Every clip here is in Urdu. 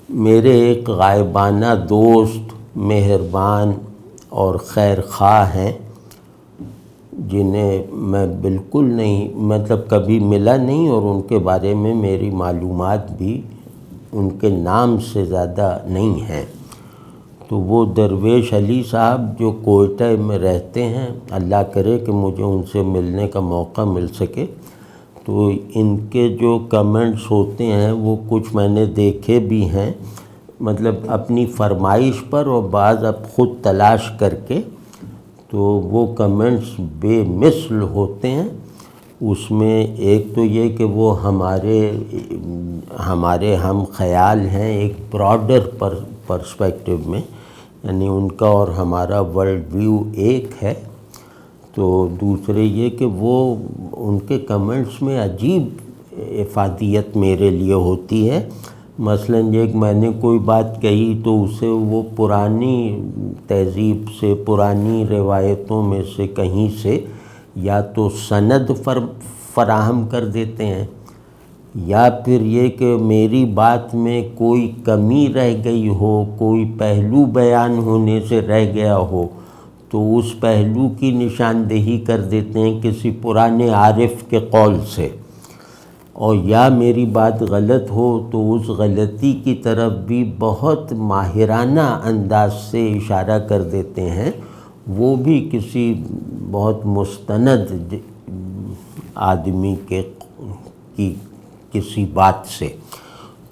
میرے ایک غائبانہ دوست مہربان اور خیر خواہ ہیں جنہیں میں بالکل نہیں کبھی ملا نہیں، اور ان کے بارے میں میری معلومات بھی ان کے نام سے زیادہ نہیں ہیں۔ تو وہ درویش علی صاحب جو کوئٹہ میں رہتے ہیں، اللہ کرے کہ مجھے ان سے ملنے کا موقع مل سکے۔ تو ان کے جو کمنٹس ہوتے ہیں وہ کچھ میں نے دیکھے بھی ہیں، اپنی فرمائش پر، اور بعض اب خود تلاش کر کے، تو وہ کمنٹس بے مثل ہوتے ہیں۔ اس میں ایک تو یہ کہ وہ ہمارے ہم خیال ہیں ایک براڈر پرسپیکٹو میں، یعنی ان کا اور ہمارا ورلڈ ویو ایک ہے۔ تو دوسرے یہ کہ وہ ان کے کمنٹس میں عجیب افادیت میرے لیے ہوتی ہے۔ مثلاً ایک میں نے کوئی بات کہی تو اسے وہ پرانی تہذیب سے، پرانی روایتوں میں سے کہیں سے یا تو سند فراہم کر دیتے ہیں، یا پھر یہ کہ میری بات میں کوئی کمی رہ گئی ہو، کوئی پہلو بیان ہونے سے رہ گیا ہو تو اس پہلو کی نشاندہی کر دیتے ہیں کسی پرانے عارف کے قول سے، اور یا میری بات غلط ہو تو اس غلطی کی طرف بھی بہت ماہرانہ انداز سے اشارہ کر دیتے ہیں، وہ بھی کسی بہت مستند آدمی کی کسی بات سے۔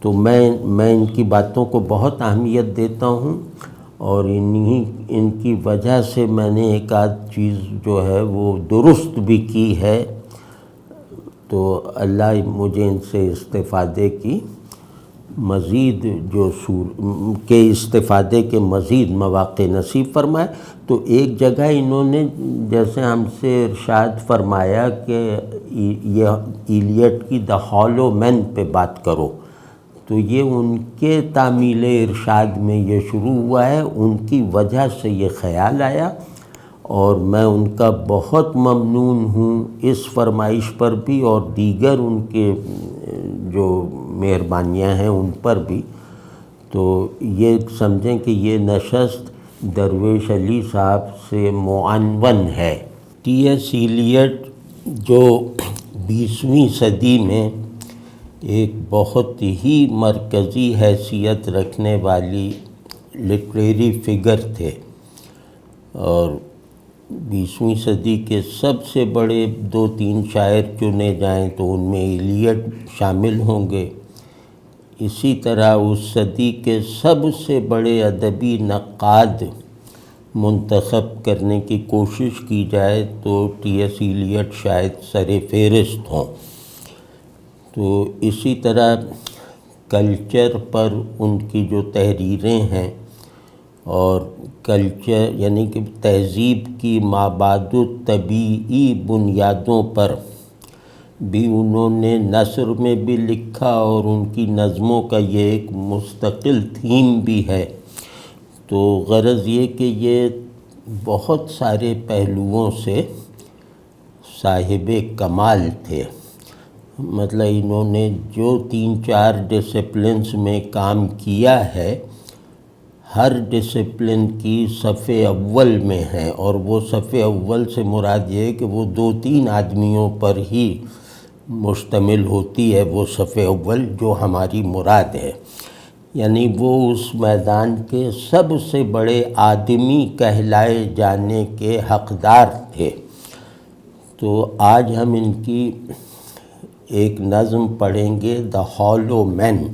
تو میں ان کی باتوں کو بہت اہمیت دیتا ہوں، اور ان کی وجہ سے میں نے ایک آدھ چیز جو ہے وہ درست بھی کی ہے۔ تو اللہ مجھے ان سے استفادے کی مزید استفادے کے مزید مواقع نصیب فرمائے۔ تو ایک جگہ انہوں نے جیسے ہم سے ارشاد فرمایا کہ یہ ایلیٹ کی دی ہالو مین پہ بات کرو، تو یہ ان کے تعمیل ارشاد میں یہ شروع ہوا ہے، ان کی وجہ سے یہ خیال آیا، اور میں ان کا بہت ممنون ہوں اس فرمائش پر بھی، اور دیگر ان کے جو مہربانیاں ہیں ان پر بھی۔ تو یہ سمجھیں کہ یہ نشست درویش علی صاحب سے معنون ہے۔ ٹی ایس ایلیٹ جو 20ویں صدی میں ایک بہت ہی مرکزی حیثیت رکھنے والی لٹریری فگر تھے، اور 20ویں صدی کے سب سے بڑے 2-3 شاعر چنے جائیں تو ان میں ایلیٹ شامل ہوں گے۔ اسی طرح اس صدی کے سب سے بڑے ادبی نقاد منتخب کرنے کی کوشش کی جائے تو ٹی ایس ایلیٹ شاید سر فہرست ہوں۔ تو اسی طرح کلچر پر ان کی جو تحریریں ہیں، اور کلچر یعنی کہ تہذیب کی مابعد الطبیعی بنیادوں پر بھی انہوں نے نثر میں بھی لکھا، اور ان کی نظموں کا یہ ایک مستقل تھیم بھی ہے۔ تو غرض یہ کہ یہ بہت سارے پہلوؤں سے صاحب کمال تھے۔ انہوں نے جو 3-4 ڈسپلنز میں کام کیا ہے، ہر ڈسپلن کی صف اول میں ہیں، اور وہ صف اول سے مراد یہ ہے کہ وہ 2-3 آدمیوں پر ہی مشتمل ہوتی ہے، وہ صف اول جو ہماری مراد ہے، یعنی وہ اس میدان کے سب سے بڑے آدمی کہلائے جانے کے حقدار تھے۔ تو آج ہم ان کی ایک نظم پڑھیں گے، دی ہالو مین۔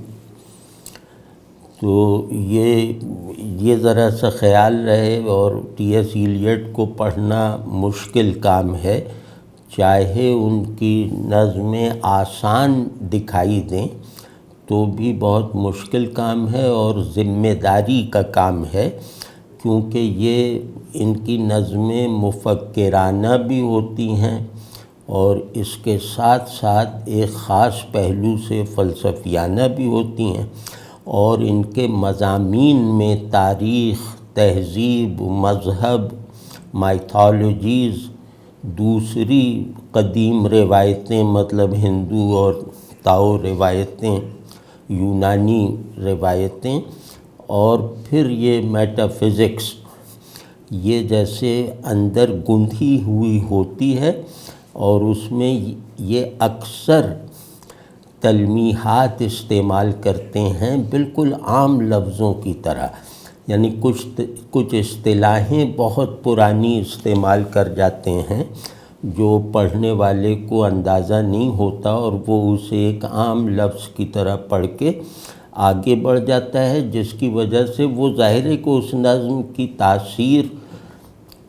تو یہ ذرا سا خیال رہے، اور ٹی ایس ایلیٹ کو پڑھنا مشکل کام ہے، چاہے ان کی نظمیں آسان دکھائی دیں تو بھی بہت مشکل کام ہے اور ذمہ داری کا کام ہے، کیونکہ یہ ان کی نظمیں مفکرانہ بھی ہوتی ہیں، اور اس کے ساتھ ساتھ ایک خاص پہلو سے فلسفیانہ بھی ہوتی ہیں، اور ان کے مضامین میں تاریخ، تہذیب، مذہب، مائتھالوجیز، دوسری قدیم روایتیں ہندو اور تاؤ روایتیں، یونانی روایتیں، اور پھر یہ میٹا فزکس، یہ جیسے اندر گندھی ہوئی ہوتی ہے، اور اس میں یہ اکثر تلمیحات استعمال کرتے ہیں بالکل عام لفظوں کی طرح، یعنی کچھ اصطلاحیں بہت پرانی استعمال کر جاتے ہیں جو پڑھنے والے کو اندازہ نہیں ہوتا، اور وہ اسے ایک عام لفظ کی طرح پڑھ کے آگے بڑھ جاتا ہے، جس کی وجہ سے وہ ظاہر ہے کہ اس نظم کی تاثیر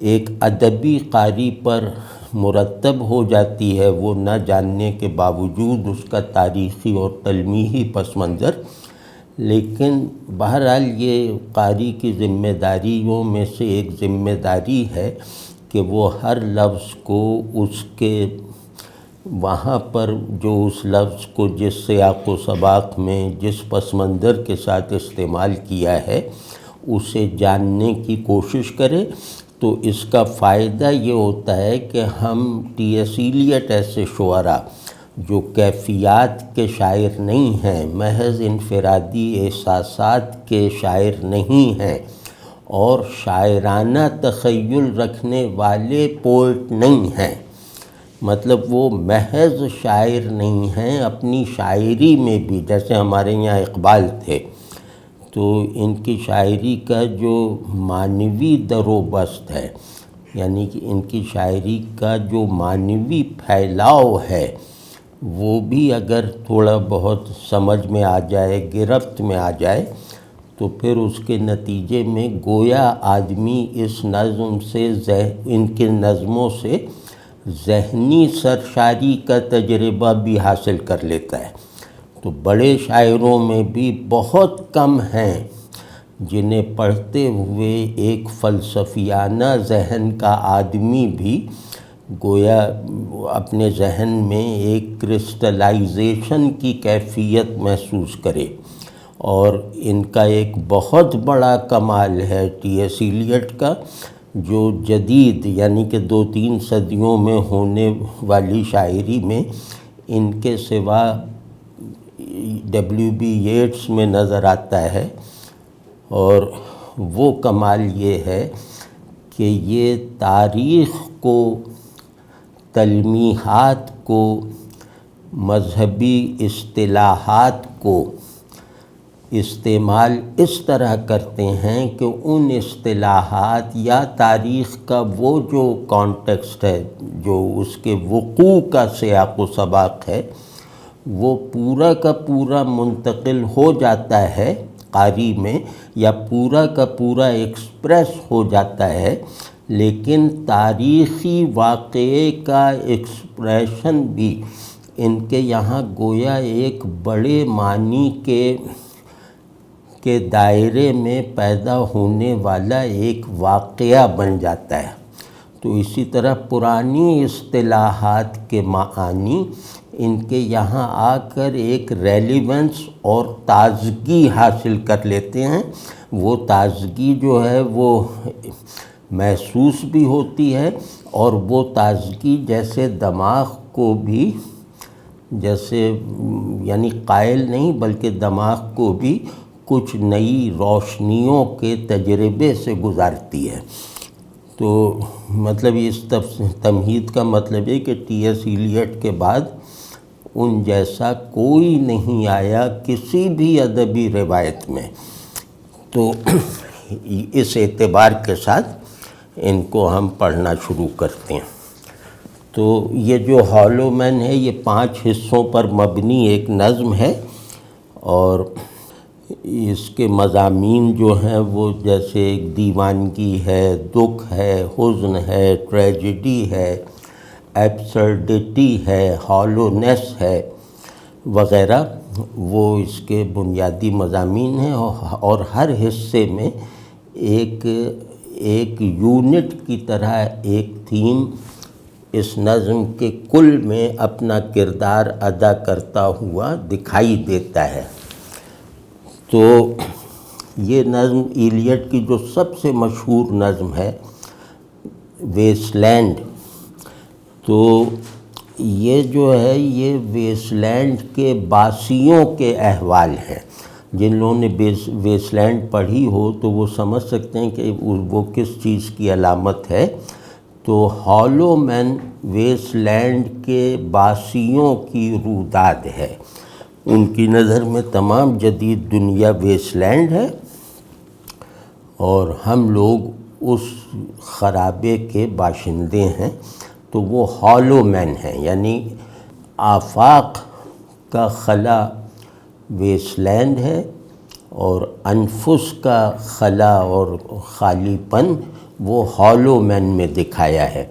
ایک ادبی قاری پر مرتب ہو جاتی ہے، وہ نہ جاننے کے باوجود اس کا تاریخی اور تلمیحی پس منظر۔ لیکن بہرحال یہ قاری کی ذمہ داریوں میں سے ایک ذمہ داری ہے کہ وہ ہر لفظ کو اس کے وہاں پر جو اس لفظ کو جس سیاق و سباق میں جس پس منظر کے ساتھ استعمال کیا ہے اسے جاننے کی کوشش کرے۔ تو اس کا فائدہ یہ ہوتا ہے کہ ہم ٹی ایس ایلیٹ ایسے شعراء جو کیفیات کے شاعر نہیں ہیں، محض انفرادی احساسات کے شاعر نہیں ہیں، اور شاعرانہ تخیل رکھنے والے پوئٹ نہیں ہیں، مطلب وہ محض شاعر نہیں ہیں، اپنی شاعری میں بھی، جیسے ہمارے یہاں اقبال تھے، تو ان کی شاعری کا جو معنوی در و بست ہے، یعنی کہ ان کی شاعری کا جو معنوی پھیلاؤ ہے، وہ بھی اگر تھوڑا بہت سمجھ میں آ جائے، گرفت میں آ جائے، تو پھر اس کے نتیجے میں گویا آدمی اس نظم سے ان کے نظموں سے ذہنی سرشاری کا تجربہ بھی حاصل کر لیتا ہے۔ تو بڑے شاعروں میں بھی بہت کم ہیں جنہیں پڑھتے ہوئے ایک فلسفیانہ ذہن کا آدمی بھی گویا اپنے ذہن میں ایک کرسٹلائزیشن کی کیفیت محسوس کرے۔ اور ان کا ایک بہت بڑا کمال ہے ٹی ایس ایلیٹ کا، جو جدید یعنی کہ 2-3 صدیوں میں ہونے والی شاعری میں ان کے سوا ڈبلیو بی ییٹس میں نظر آتا ہے، اور وہ کمال یہ ہے کہ یہ تاریخ کو، تلمیحات کو، مذہبی اصطلاحات کو استعمال اس طرح کرتے ہیں کہ ان اصطلاحات یا تاریخ کا وہ جو کانٹیکسٹ ہے، جو اس کے وقوع کا سیاق و سباق ہے، وہ پورا کا پورا منتقل ہو جاتا ہے قاری میں، یا پورا کا پورا ایکسپریس ہو جاتا ہے، لیکن تاریخی واقعے کا ایکسپریشن بھی ان کے یہاں گویا ایک بڑے معنی کے دائرے میں پیدا ہونے والا ایک واقعہ بن جاتا ہے۔ تو اسی طرح پرانی اصطلاحات کے معانی ان کے یہاں آ کر ایک ریلیونس اور تازگی حاصل کر لیتے ہیں۔ وہ تازگی جو ہے وہ محسوس بھی ہوتی ہے، اور وہ تازگی جیسے دماغ کو بھی، جیسے یعنی قائل نہیں بلکہ دماغ کو بھی کچھ نئی روشنیوں کے تجربے سے گزارتی ہے۔ تو مطلب اس تمہید کا مطلب ہے کہ ٹی ایس ایلیٹ کے بعد ان جیسا کوئی نہیں آیا کسی بھی ادبی روایت میں۔ تو اس اعتبار کے ساتھ ان کو ہم پڑھنا شروع کرتے ہیں۔ تو یہ جو ہالو مین ہے یہ 5 حصوں پر مبنی ایک نظم ہے، اور اس کے مضامین جو ہیں وہ جیسے ایک دیوانگی ہے، دکھ ہے، حزن ہے، ٹریجڈی ہے، ایبسرڈیٹی ہے، ہالونیس ہے وغیرہ، وہ اس کے بنیادی مضامین ہیں، اور ہر حصے میں ایک یونٹ کی طرح ایک تھیم اس نظم کے کل میں اپنا کردار ادا کرتا ہوا دکھائی دیتا ہے۔ تو یہ نظم ایلیٹ کی جو سب سے مشہور نظم ہے، ویسٹ لینڈ، تو یہ جو ہے یہ ویسٹ لینڈ کے باسیوں کے احوال ہیں. جن لوگوں نے ویسٹ لینڈ پڑھی ہو تو وہ سمجھ سکتے ہیں کہ وہ کس چیز کی علامت ہے. تو ہالو مین ویسٹ لینڈ کے باسیوں کی روداد ہے. ان کی نظر میں تمام جدید دنیا ویسٹ لینڈ ہے اور ہم لوگ اس خرابے کے باشندے ہیں. تو وہ ہالو مین ہیں، یعنی آفاق کا خلا ویسٹ لینڈ ہے اور انفس کا خلا اور خالی پن وہ ہالو مین میں دکھایا ہے.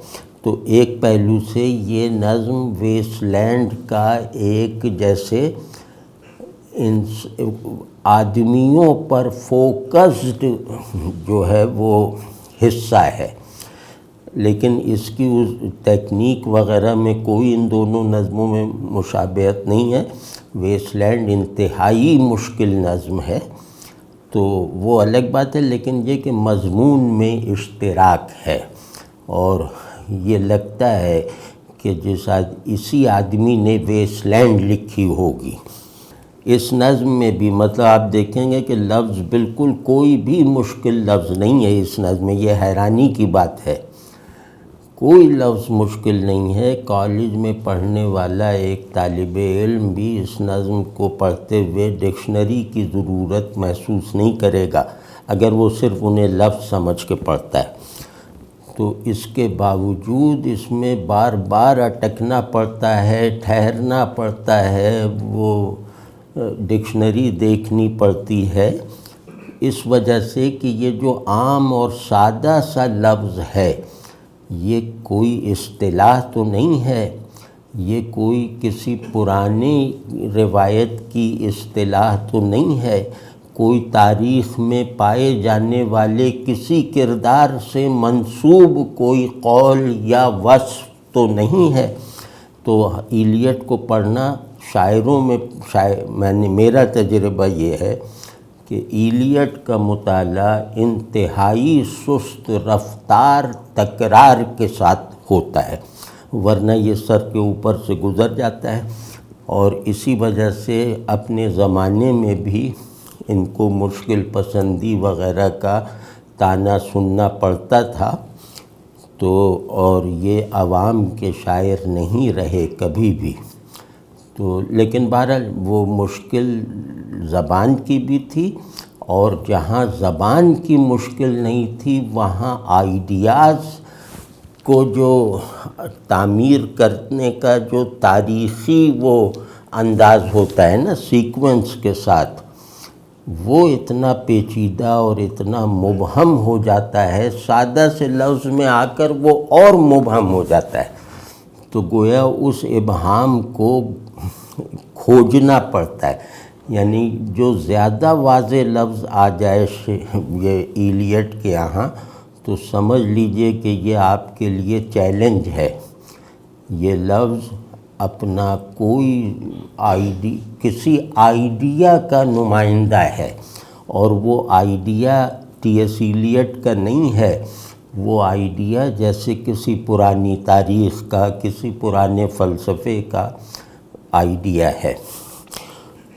تو ایک پہلو سے یہ نظم ویسٹ لینڈ کا ایک جیسے آدمیوں پر فوکسڈ جو ہے وہ حصہ ہے، لیکن اس کی اس تکنیک وغیرہ میں کوئی ان دونوں نظموں میں مشابہت نہیں ہے. ویسٹ لینڈ انتہائی مشکل نظم ہے تو وہ الگ بات ہے، لیکن یہ کہ مضمون میں اشتراک ہے اور یہ لگتا ہے کہ اسی آدمی نے ویسٹ لینڈ لکھی ہوگی. اس نظم میں بھی مطلب آپ دیکھیں گے کہ لفظ بالکل کوئی بھی مشکل لفظ نہیں ہے اس نظم میں. یہ حیرانی کی بات ہے، کوئی لفظ مشکل نہیں ہے. کالج میں پڑھنے والا ایک طالب علم بھی اس نظم کو پڑھتے ہوئے ڈکشنری کی ضرورت محسوس نہیں کرے گا اگر وہ صرف انہیں لفظ سمجھ کے پڑھتا ہے. تو اس کے باوجود اس میں بار بار اٹکنا پڑتا ہے، ٹھہرنا پڑتا ہے، وہ ڈکشنری دیکھنی پڑتی ہے، اس وجہ سے کہ یہ جو عام اور سادہ سا لفظ ہے یہ کوئی اصطلاح تو نہیں ہے، یہ کوئی کسی پرانی روایت کی اصطلاح تو نہیں ہے، کوئی تاریخ میں پائے جانے والے کسی کردار سے منسوب کوئی قول یا وصف تو نہیں ہے. تو ایلیٹ کو پڑھنا شاعروں میں میرا تجربہ یہ ہے کہ ایلیٹ کا مطالعہ انتہائی سست رفتار تکرار کے ساتھ ہوتا ہے، ورنہ یہ سر کے اوپر سے گزر جاتا ہے. اور اسی وجہ سے اپنے زمانے میں بھی ان کو مشکل پسندی وغیرہ کا طعنہ سننا پڑتا تھا. تو اور یہ عوام کے شاعر نہیں رہے کبھی بھی. تو لیکن بہرحال وہ مشکل زبان کی بھی تھی، اور جہاں زبان کی مشکل نہیں تھی وہاں آئیڈیاز کو جو تعمیر کرنے کا جو تاریخی وہ انداز ہوتا ہے نا سیکوینس کے ساتھ، وہ اتنا پیچیدہ اور اتنا مبہم ہو جاتا ہے، سادہ سے لفظ میں آ کر وہ اور مبہم ہو جاتا ہے. تو گویا اس ابہام کو کھوجنا پڑتا ہے. یعنی جو زیادہ واضح لفظ آ جائے یہ ایلیٹ کے یہاں تو سمجھ لیجئے کہ یہ آپ کے لیے چیلنج ہے. یہ لفظ اپنا کوئی کسی آئیڈیا کا نمائندہ ہے، اور وہ آئیڈیا ٹی ایس ایلیٹ کا نہیں ہے. وہ آئیڈیا جیسے کسی پرانی تاریخ کا، کسی پرانے فلسفے کا آئیڈیا ہے.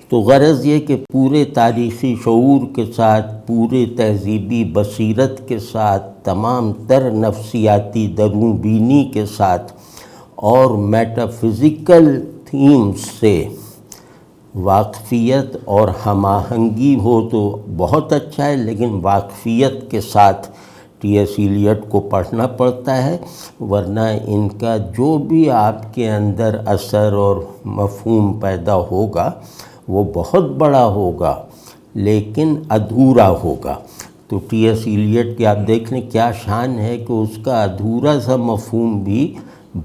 تو غرض یہ کہ پورے تاریخی شعور کے ساتھ، پورے تہذیبی بصیرت کے ساتھ، تمام تر نفسیاتی درون بینی کے ساتھ اور میٹا فزیکل تھیمز سے واقفیت اور ہم آہنگی ہو تو بہت اچھا ہے، لیکن واقفیت کے ساتھ ٹی ایس ایلیٹ کو پڑھنا پڑتا ہے، ورنہ ان کا جو بھی آپ کے اندر اثر اور مفہوم پیدا ہوگا وہ بہت بڑا ہوگا لیکن ادھورا ہوگا. تو ٹی ایس ایلیٹ کی آپ دیکھ لیں کیا شان ہے کہ اس کا ادھورا سا مفہوم بھی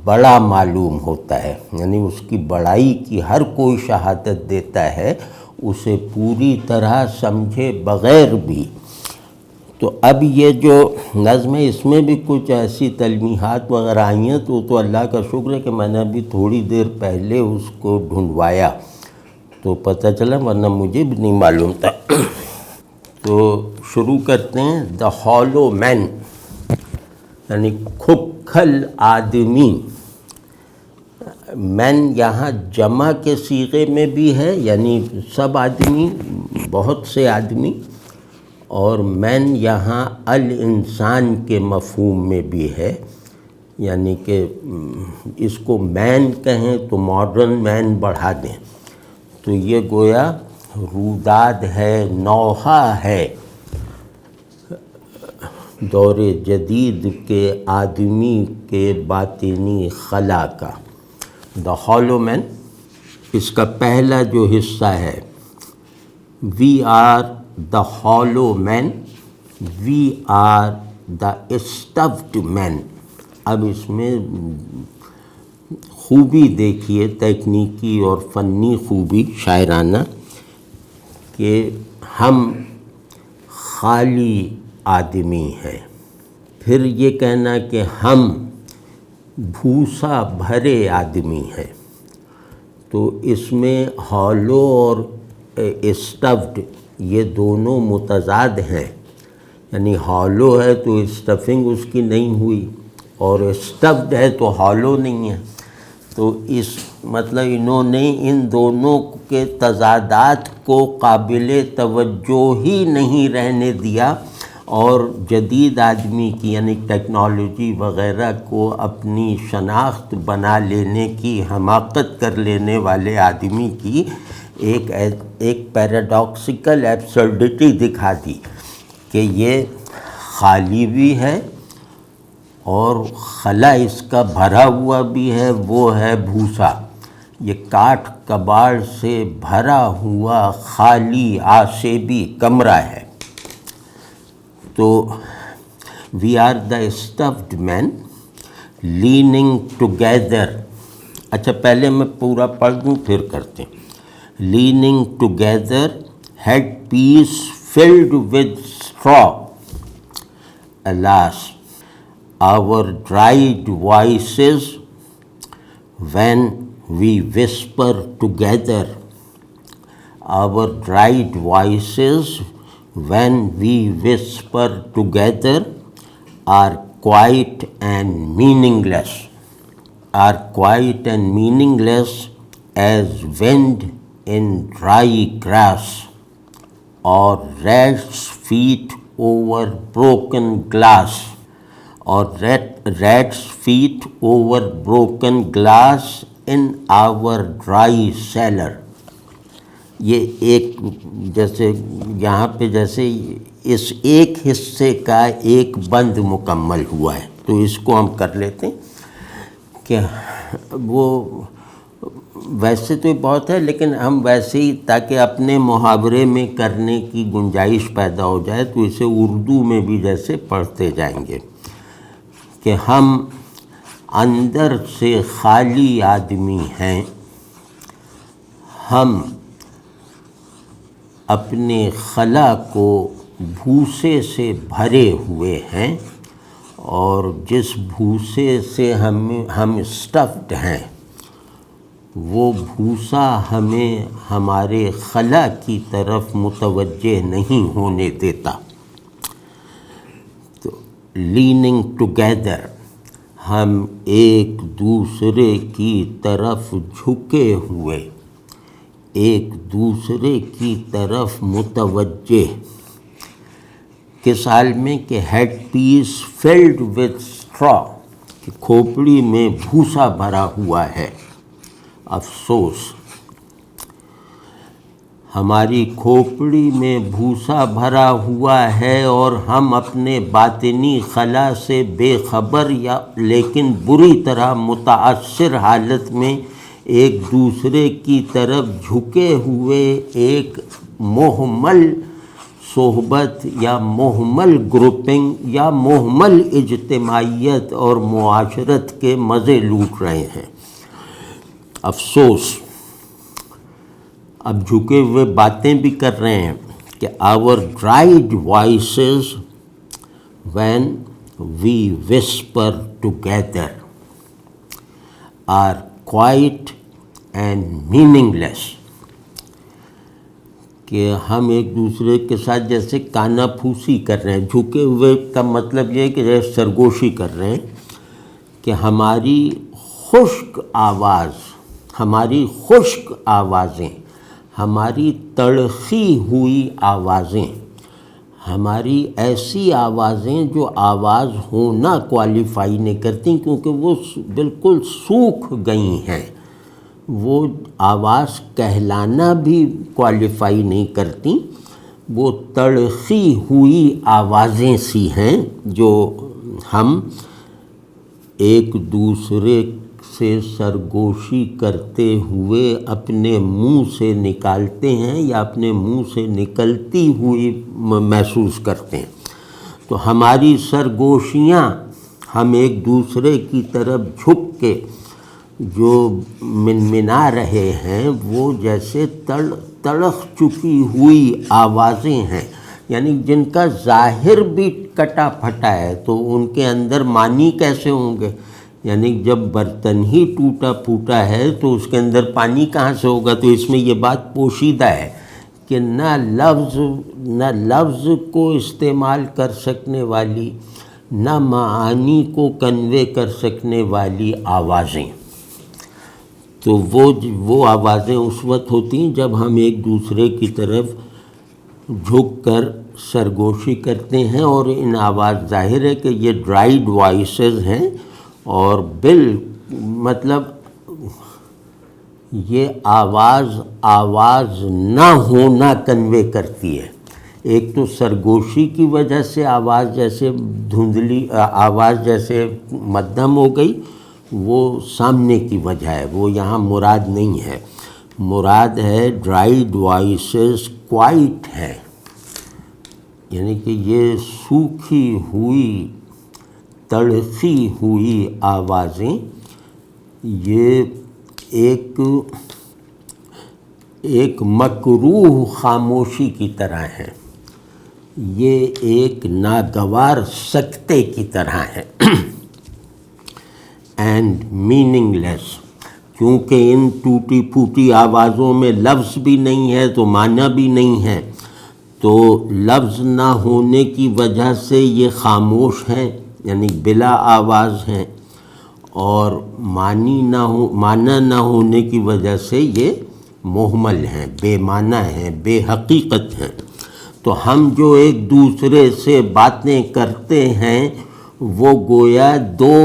بڑا معلوم ہوتا ہے، یعنی اس کی بڑائی کی ہر کوئی شہادت دیتا ہے اسے پوری طرح سمجھے بغیر بھی. تو اب یہ جو نظم ہے اس میں بھی کچھ ایسی تلمیحات وغیرہ آئی ہیں تو اللہ کا شکر ہے کہ میں نے ابھی تھوڑی دیر پہلے اس کو ڈھونڈوایا تو پتہ چلا، ورنہ مجھے بھی نہیں معلوم تھا. تو شروع کرتے ہیں. دا ہالو مین یعنی کھوکھل آدمی. مین یہاں جمع کے صیغے میں بھی ہے، یعنی سب آدمی، بہت سے آدمی، اور مین یہاں الانسان کے مفہوم میں بھی ہے، یعنی کہ اس کو مین کہیں تو ماڈرن مین بڑھا دیں تو یہ گویا روداد ہے، نوحہ ہے دور جدید کے آدمی کے باطنی خلا کا۔ دا ہالو مین، اس کا پہلا جو حصہ ہے، وی are the ہالو main, we are the stuffed مین۔ اب اس میں خوبی دیکھیے، تکنیکی اور فنی خوبی شاعرانہ، کہ ہم خالی آدمی ہیں، پھر یہ کہنا کہ ہم بھوسا بھرے آدمی ہیں۔ تو اس میں ہالو اور اسٹفڈ یہ دونوں متضاد ہیں، یعنی ہالو ہے تو اسٹفنگ اس کی نہیں ہوئی، اور اسٹفڈ ہے تو ہالو نہیں ہے۔ تو اس مطلب انہوں نے ان دونوں کے تضادات کو قابل توجہ ہی نہیں رہنے دیا، اور جدید آدمی کی یعنی ٹیکنالوجی وغیرہ کو اپنی شناخت بنا لینے کی، حماقت کر لینے والے آدمی کی ایک پیراڈاکسیکل ایبسرڈیٹی دکھا دی کہ یہ خالی بھی ہے اور خلا اس کا بھرا ہوا بھی ہے، وہ ہے بھوسا، یہ کاٹھ کباڑ سے بھرا ہوا خالی آشیبی کمرہ ہے۔ تو we are the stuffed men leaning together. اچھا پہلے میں پورا پڑھ دوں پھر کرتے ہیں۔ Leaning together, headpiece filled with straw, alas our dried voices when we whisper together, our dried voices when we whisper together are quiet and meaningless, are quiet and meaningless as wind in dry grass, or rat's feet over broken glass, or rat's feet over broken glass in our dry cellar۔ یہ ایک جیسے یہاں پہ جیسے اس ایک حصے کا ایک بند مکمل ہوا ہے، تو اس کو ہم کر لیتے ہیں کہ وہ ویسے تو بہت ہے لیکن ہم ویسے ہی تاکہ اپنے محاورے میں کرنے کی گنجائش پیدا ہو جائے تو اسے اردو میں بھی جیسے پڑھتے جائیں گے کہ ہم اندر سے خالی آدمی ہیں، ہم اپنے خلا کو بھوسے سے بھرے ہوئے ہیں، اور جس بھوسے سے ہم اسٹفڈ ہیں وہ بھوسا ہمیں ہمارے خلا کی طرف متوجہ نہیں ہونے دیتا۔ تو لیننگ ٹوگیدر، ہم ایک دوسرے کی طرف جھکے ہوئے، ایک دوسرے کی طرف متوجہ، کس حال میں کہ ہیڈ پیس فلڈ ود اسٹرا، کہ کھوپڑی میں بھوسا بھرا ہوا ہے۔ افسوس، ہماری کھوپڑی میں بھوسا بھرا ہوا ہے اور ہم اپنے باطنی خلا سے بے خبر یا لیکن بری طرح متاثر حالت میں ایک دوسرے کی طرف جھکے ہوئے ایک مہمل صحبت یا مہمل گروپنگ یا مہمل اجتماعیت اور معاشرت کے مزے لوٹ رہے ہیں۔ افسوس، اب جھکے ہوئے باتیں بھی کر رہے ہیں کہ our dried voices when we whisper together are quiet and meaningless، کہ ہم ایک دوسرے کے ساتھ جیسے کانا پھوسی کر رہے ہیں۔ جھکے ہوئے کا مطلب یہ ہے کہ سرگوشی کر رہے ہیں کہ ہماری خشک آواز ہماری خشک آوازیں، ہماری تڑخی ہوئی آوازیں، ہماری ایسی آوازیں جو آواز ہونا کوالیفائی نہیں کرتی کیونکہ وہ بالکل سوکھ گئی ہیں، وہ آواز کہلانا بھی کوالیفائی نہیں کرتی، وہ تڑخی ہوئی آوازیں سی ہیں جو ہم ایک دوسرے سے سرگوشی کرتے ہوئے اپنے منہ سے نکالتے ہیں یا اپنے منہ سے نکلتی ہوئی محسوس کرتے ہیں۔ تو ہماری سرگوشیاں ہم ایک دوسرے کی طرف جھک کے جو منمنا رہے ہیں وہ جیسے تڑخ چکی ہوئی آوازیں ہیں، یعنی جن کا ظاہر بھی کٹا پھٹا ہے، تو ان کے اندر معنی کیسے ہوں گے؟ یعنی جب برتن ہی ٹوٹا پھوٹا ہے تو اس کے اندر پانی کہاں سے ہوگا؟ تو اس میں یہ بات پوشیدہ ہے کہ نہ لفظ کو استعمال کر سکنے والی، نہ معانی کو کنوے کر سکنے والی آوازیں، تو وہ آوازیں اس وقت ہوتی ہیں جب ہم ایک دوسرے کی طرف جھک کر سرگوشی کرتے ہیں، اور ان آواز ظاہر ہے کہ یہ ڈرائیڈ وائسز ہیں، اور مطلب یہ آواز نہ ہونا کنوے کرتی ہے۔ ایک تو سرگوشی کی وجہ سے آواز جیسے دھندلی، آواز جیسے مدھم ہو گئی، وہ سامنے کی وجہ ہے، وہ یہاں مراد نہیں ہے، مراد ہے ڈرائیڈ وائسز کوائٹ ہے، یعنی کہ یہ سوکھی ہوئی تڑخی ہوئی آوازیں یہ ایک مکروہ خاموشی کی طرح ہیں، یہ ایک ناگوار سکتے کی طرح ہے، اینڈ میننگ لیس، کیونکہ ان ٹوٹی پھوٹی آوازوں میں لفظ بھی نہیں ہے تو معنی بھی نہیں ہے، تو لفظ نہ ہونے کی وجہ سے یہ خاموش ہیں، یعنی بلا آواز ہیں، اور معنی نہ ہونے کی وجہ سے یہ مہمل ہیں، بے معنی ہیں، بے حقیقت ہیں۔ تو ہم جو ایک دوسرے سے باتیں کرتے ہیں وہ گویا دو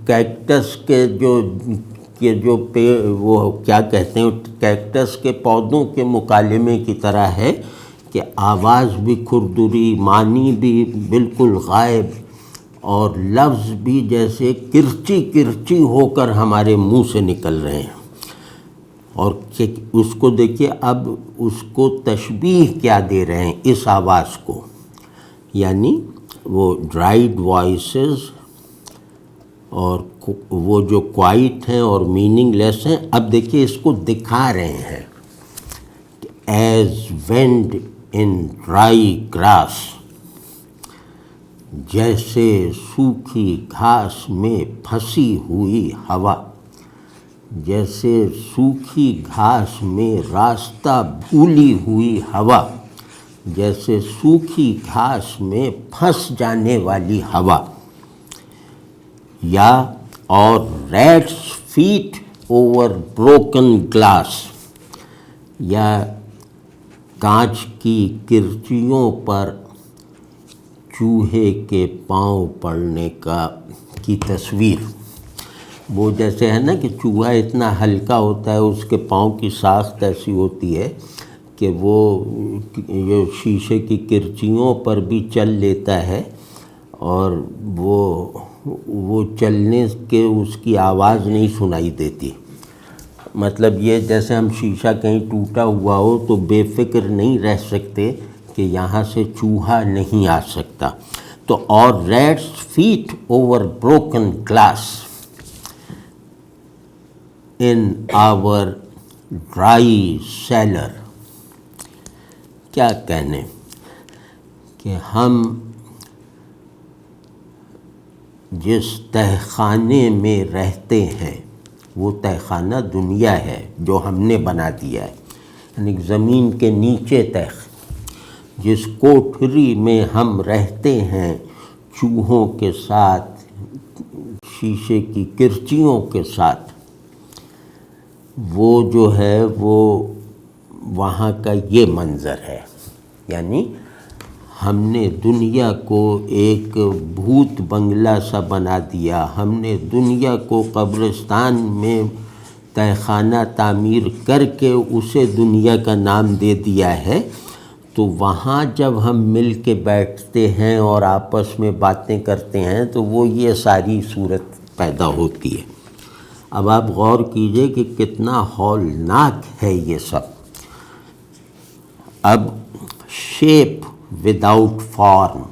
کیکٹس کے جو وہ کیا کہتے ہیں، کیکٹس کے پودوں کے مکالمے کی طرح ہے کہ آواز بھی کھردری، معنی بھی بالکل غائب، اور لفظ بھی جیسے کرچی ہو کر ہمارے منہ سے نکل رہے ہیں۔ اور اس کو دیکھیے، اب اس کو تشبیہ کیا دے رہے ہیں اس آواز کو، یعنی وہ ڈرائیڈ وائسز اور وہ جو کوائٹ ہیں اور میننگ لیس ہیں۔ اب دیکھیے اس کو دکھا رہے ہیں کہ ایز وینڈ ان ڈرائی گراس، جیسے سوکھی گھاس میں پھنسی ہوئی ہوا، جیسے سوکھی گھاس میں راستہ بھولی ہوئی ہوا، جیسے سوکھی گھاس میں پھنس جانے والی ہوا، یا اور rats feet over broken glass, یا کانچ کی کرچیوں پر چوہے کے پاؤں پڑنے کی تصویر۔ وہ جیسے ہے نا کہ چوہا اتنا ہلکا ہوتا ہے، اس کے پاؤں کی ساخت ایسی ہوتی ہے کہ وہ یہ شیشے کی کرچیوں پر بھی چل لیتا ہے، اور وہ چلنے کے اس کی آواز نہیں سنائی دیتی۔ مطلب یہ جیسے ہم شیشہ کہیں ٹوٹا ہوا ہو تو بے فکر نہیں رہ سکتے کہ یہاں سے چوہا نہیں آ سکتا۔ تو اور rats feet over broken glass in our dry cellar, کیا کہنے کہ ہم جس تہخانے میں رہتے ہیں وہ تہخانہ دنیا ہے جو ہم نے بنا دیا ہے، یعنی زمین کے نیچے جس کوٹھری میں ہم رہتے ہیں چوہوں کے ساتھ، شیشے کی کرچیوں کے ساتھ، وہ جو ہے وہ وہاں کا یہ منظر ہے، یعنی ہم نے دنیا کو ایک بھوت بنگلہ سا بنا دیا، ہم نے دنیا کو قبرستان میں تہہ خانہ تعمیر کر کے اسے دنیا کا نام دے دیا ہے۔ تو وہاں جب ہم مل کے بیٹھتے ہیں اور آپس میں باتیں کرتے ہیں تو وہ یہ ساری صورت پیدا ہوتی ہے۔ اب آپ غور کیجئے کہ کتنا ہولناک ہے یہ سب۔ اب shape without form,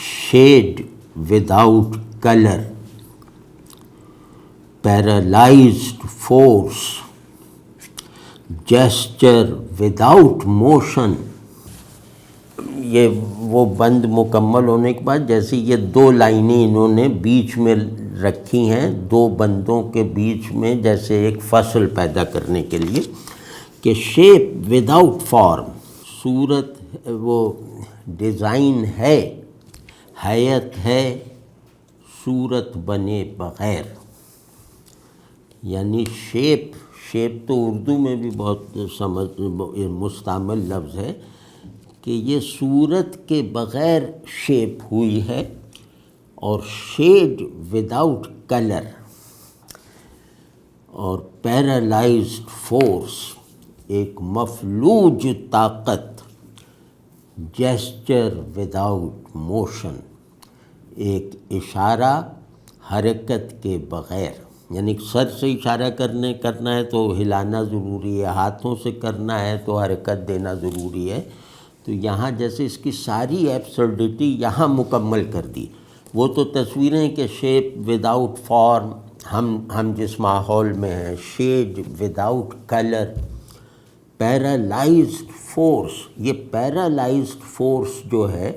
shade without colour, paralysed force, gesture without motion. یہ وہ بند مکمل ہونے کے بعد جیسے یہ دو لائنیں انہوں نے بیچ میں رکھی ہیں، دو بندوں کے بیچ میں، جیسے ایک فصل پیدا کرنے کے لیے، کہ شیپ وداؤٹ فارم، صورت وہ ڈیزائن ہے، ہیئت ہے، صورت بنے بغیر۔ یعنی شیپ تو اردو میں بھی بہت مستعمل لفظ ہے کہ یہ صورت کے بغیر شیپ ہوئی ہے، اور شیڈ وداؤٹ کلر، اور پیرالائزڈ فورس، ایک مفلوج طاقت، جیسچر وداؤٹ موشن، ایک اشارہ حرکت کے بغیر۔ یعنی سر سے اشارہ کرنا ہے تو ہلانا ضروری ہے، ہاتھوں سے کرنا ہے تو حرکت دینا ضروری ہے۔ تو یہاں جیسے اس کی ساری ایبسرڈیٹی یہاں مکمل کر دی۔ وہ تو تصویریں کہ شیپ وداؤٹ فارم، ہم جس ماحول میں ہیں، shade without colour, paralysed force. یہ پیرالائزڈ فورس جو ہے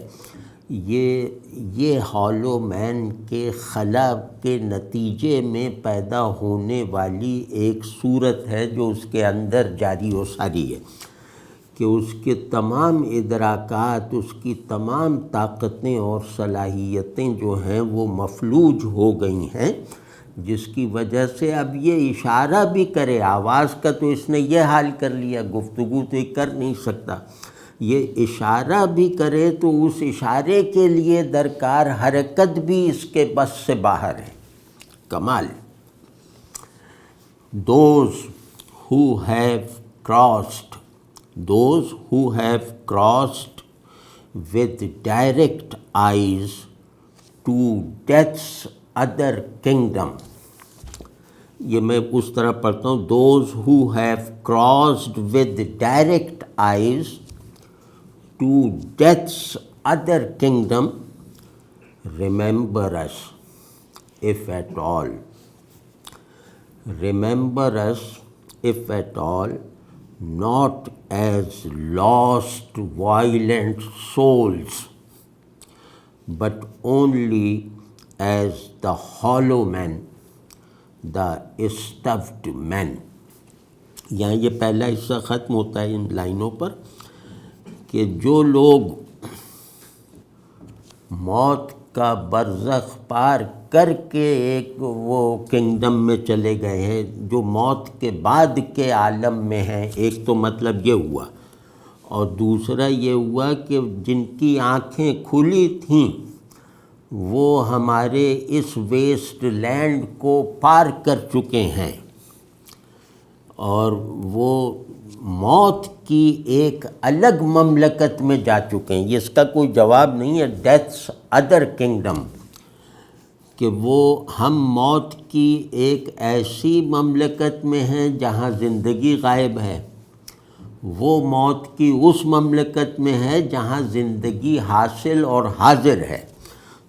یہ ہالو مین کے خلا کے نتیجے میں پیدا ہونے والی ایک صورت ہے جو اس کے اندر جاری و ساری ہے، کہ اس کے تمام ادراکات، اس کی تمام طاقتیں اور صلاحیتیں جو ہیں وہ مفلوج ہو گئی ہیں، جس کی وجہ سے اب یہ اشارہ بھی کرے، آواز کا تو اس نے یہ حال کر لیا، گفتگو تو یہ کر نہیں سکتا، یہ اشارہ بھی کرے تو اس اشارے کے لیے درکار حرکت بھی اس کے بس سے باہر ہے۔ کمال۔ Those who have crossed with direct eyes to death's other kingdom۔ یہ میں اس طرح پڑھتا ہوں، those who have crossed with direct eyes to death's other kingdom, remember us if at all. Remember us if at all, not as lost violent souls, but only as the hollow men, the stuffed men۔ یہاں یہ پہلا حصہ ختم ہوتا ہے ان لائنوں پر کہ جو لوگ موت کا برزخ پار کر کے ایک وہ کنگڈم میں چلے گئے ہیں، جو موت کے بعد کے عالم میں ہیں، ایک تو مطلب یہ ہوا، اور دوسرا یہ ہوا کہ جن کی آنکھیں کھلی تھیں وہ ہمارے اس ویسٹ لینڈ کو پار کر چکے ہیں، اور وہ موت کی ایک الگ مملکت میں جا چکے ہیں۔ یہ اس کا کوئی جواب نہیں ہے، ڈیتھس ادر کنگڈم، کہ وہ ہم موت کی ایک ایسی مملکت میں ہیں جہاں زندگی غائب ہے، وہ موت کی اس مملکت میں ہے جہاں زندگی حاصل اور حاضر ہے۔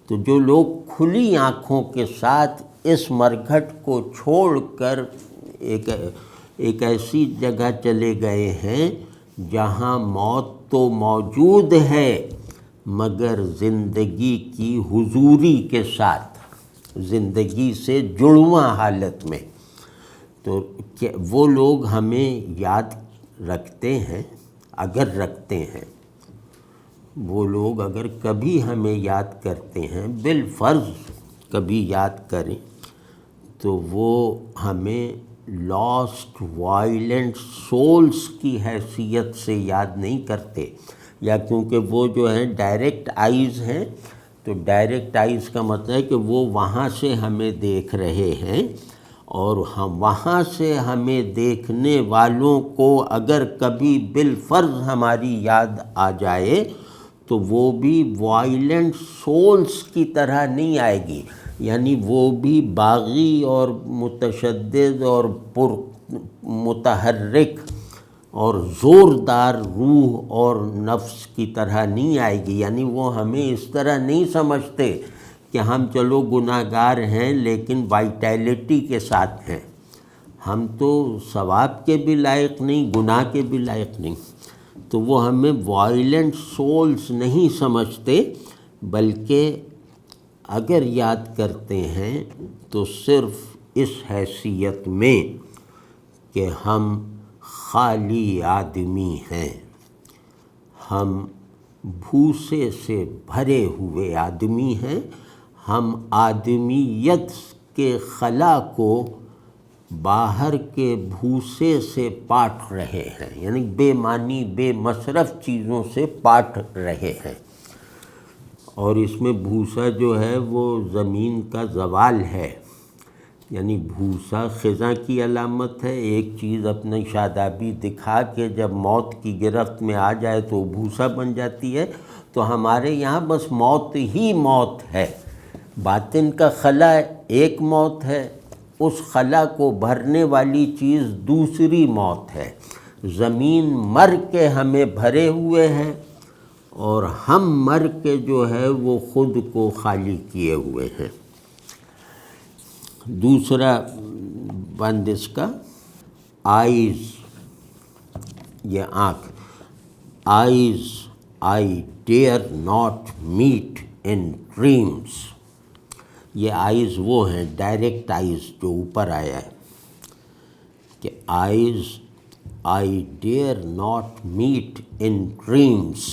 تو جو لوگ کھلی آنکھوں کے ساتھ اس مرگھٹ کو چھوڑ کر ایک ایسی جگہ چلے گئے ہیں جہاں موت تو موجود ہے مگر زندگی کی حضوری کے ساتھ، زندگی سے جڑواں حالت میں، تو وہ لوگ ہمیں یاد رکھتے ہیں، اگر رکھتے ہیں، وہ لوگ اگر کبھی ہمیں یاد کرتے ہیں، بالفرض کبھی یاد کریں، تو وہ ہمیں لاسٹ وائلنٹ سولز کی حیثیت سے یاد نہیں کرتے، یا کیونکہ وہ جو ہیں ڈائریکٹ آئیز ہیں، تو ڈائریکٹ آئیز کا مطلب ہے کہ وہ وہاں سے ہمیں دیکھ رہے ہیں، اور ہم وہاں سے ہمیں دیکھنے والوں کو اگر کبھی بالفرض ہماری یاد آ جائے تو وہ بھی وائلنٹ سولز کی طرح نہیں آئے گی، یعنی وہ بھی باغی اور متشدد اور متحرک اور زوردار روح اور نفس کی طرح نہیں آئے گی، یعنی وہ ہمیں اس طرح نہیں سمجھتے کہ ہم چلو گناہ گار ہیں لیکن وائٹیلٹی کے ساتھ ہیں، ہم تو ثواب کے بھی لائق نہیں، گناہ کے بھی لائق نہیں، تو وہ ہمیں وائلنٹ سولز نہیں سمجھتے، بلکہ اگر یاد کرتے ہیں تو صرف اس حیثیت میں کہ ہم خالی آدمی ہیں، ہم بھوسے سے بھرے ہوئے آدمی ہیں، ہم آدمیت کے خلا کو باہر کے بھوسے سے پاٹ رہے ہیں، یعنی بے معنی بے مصرف چیزوں سے پاٹ رہے ہیں، اور اس میں بھوسا جو ہے وہ زمین کا زوال ہے، یعنی بھوسا خزاں کی علامت ہے، ایک چیز اپنی شادابی دکھا کے جب موت کی گرفت میں آ جائے تو بھوسا بن جاتی ہے، تو ہمارے یہاں بس موت ہی موت ہے، باطن کا خلا ایک موت ہے، اس خلا کو بھرنے والی چیز دوسری موت ہے، زمین مر کے ہمیں بھرے ہوئے ہے اور ہم مر کے جو ہے وہ خود کو خالی کیے ہوئے ہیں۔ دوسرا بند اس کا آئیز، یہ آنکھ، eyes I dare not meet in dreams, یہ آئیز وہ ہیں ڈائریکٹ آئیز جو اوپر آیا ہے کہ eyes I dare not meet in dreams,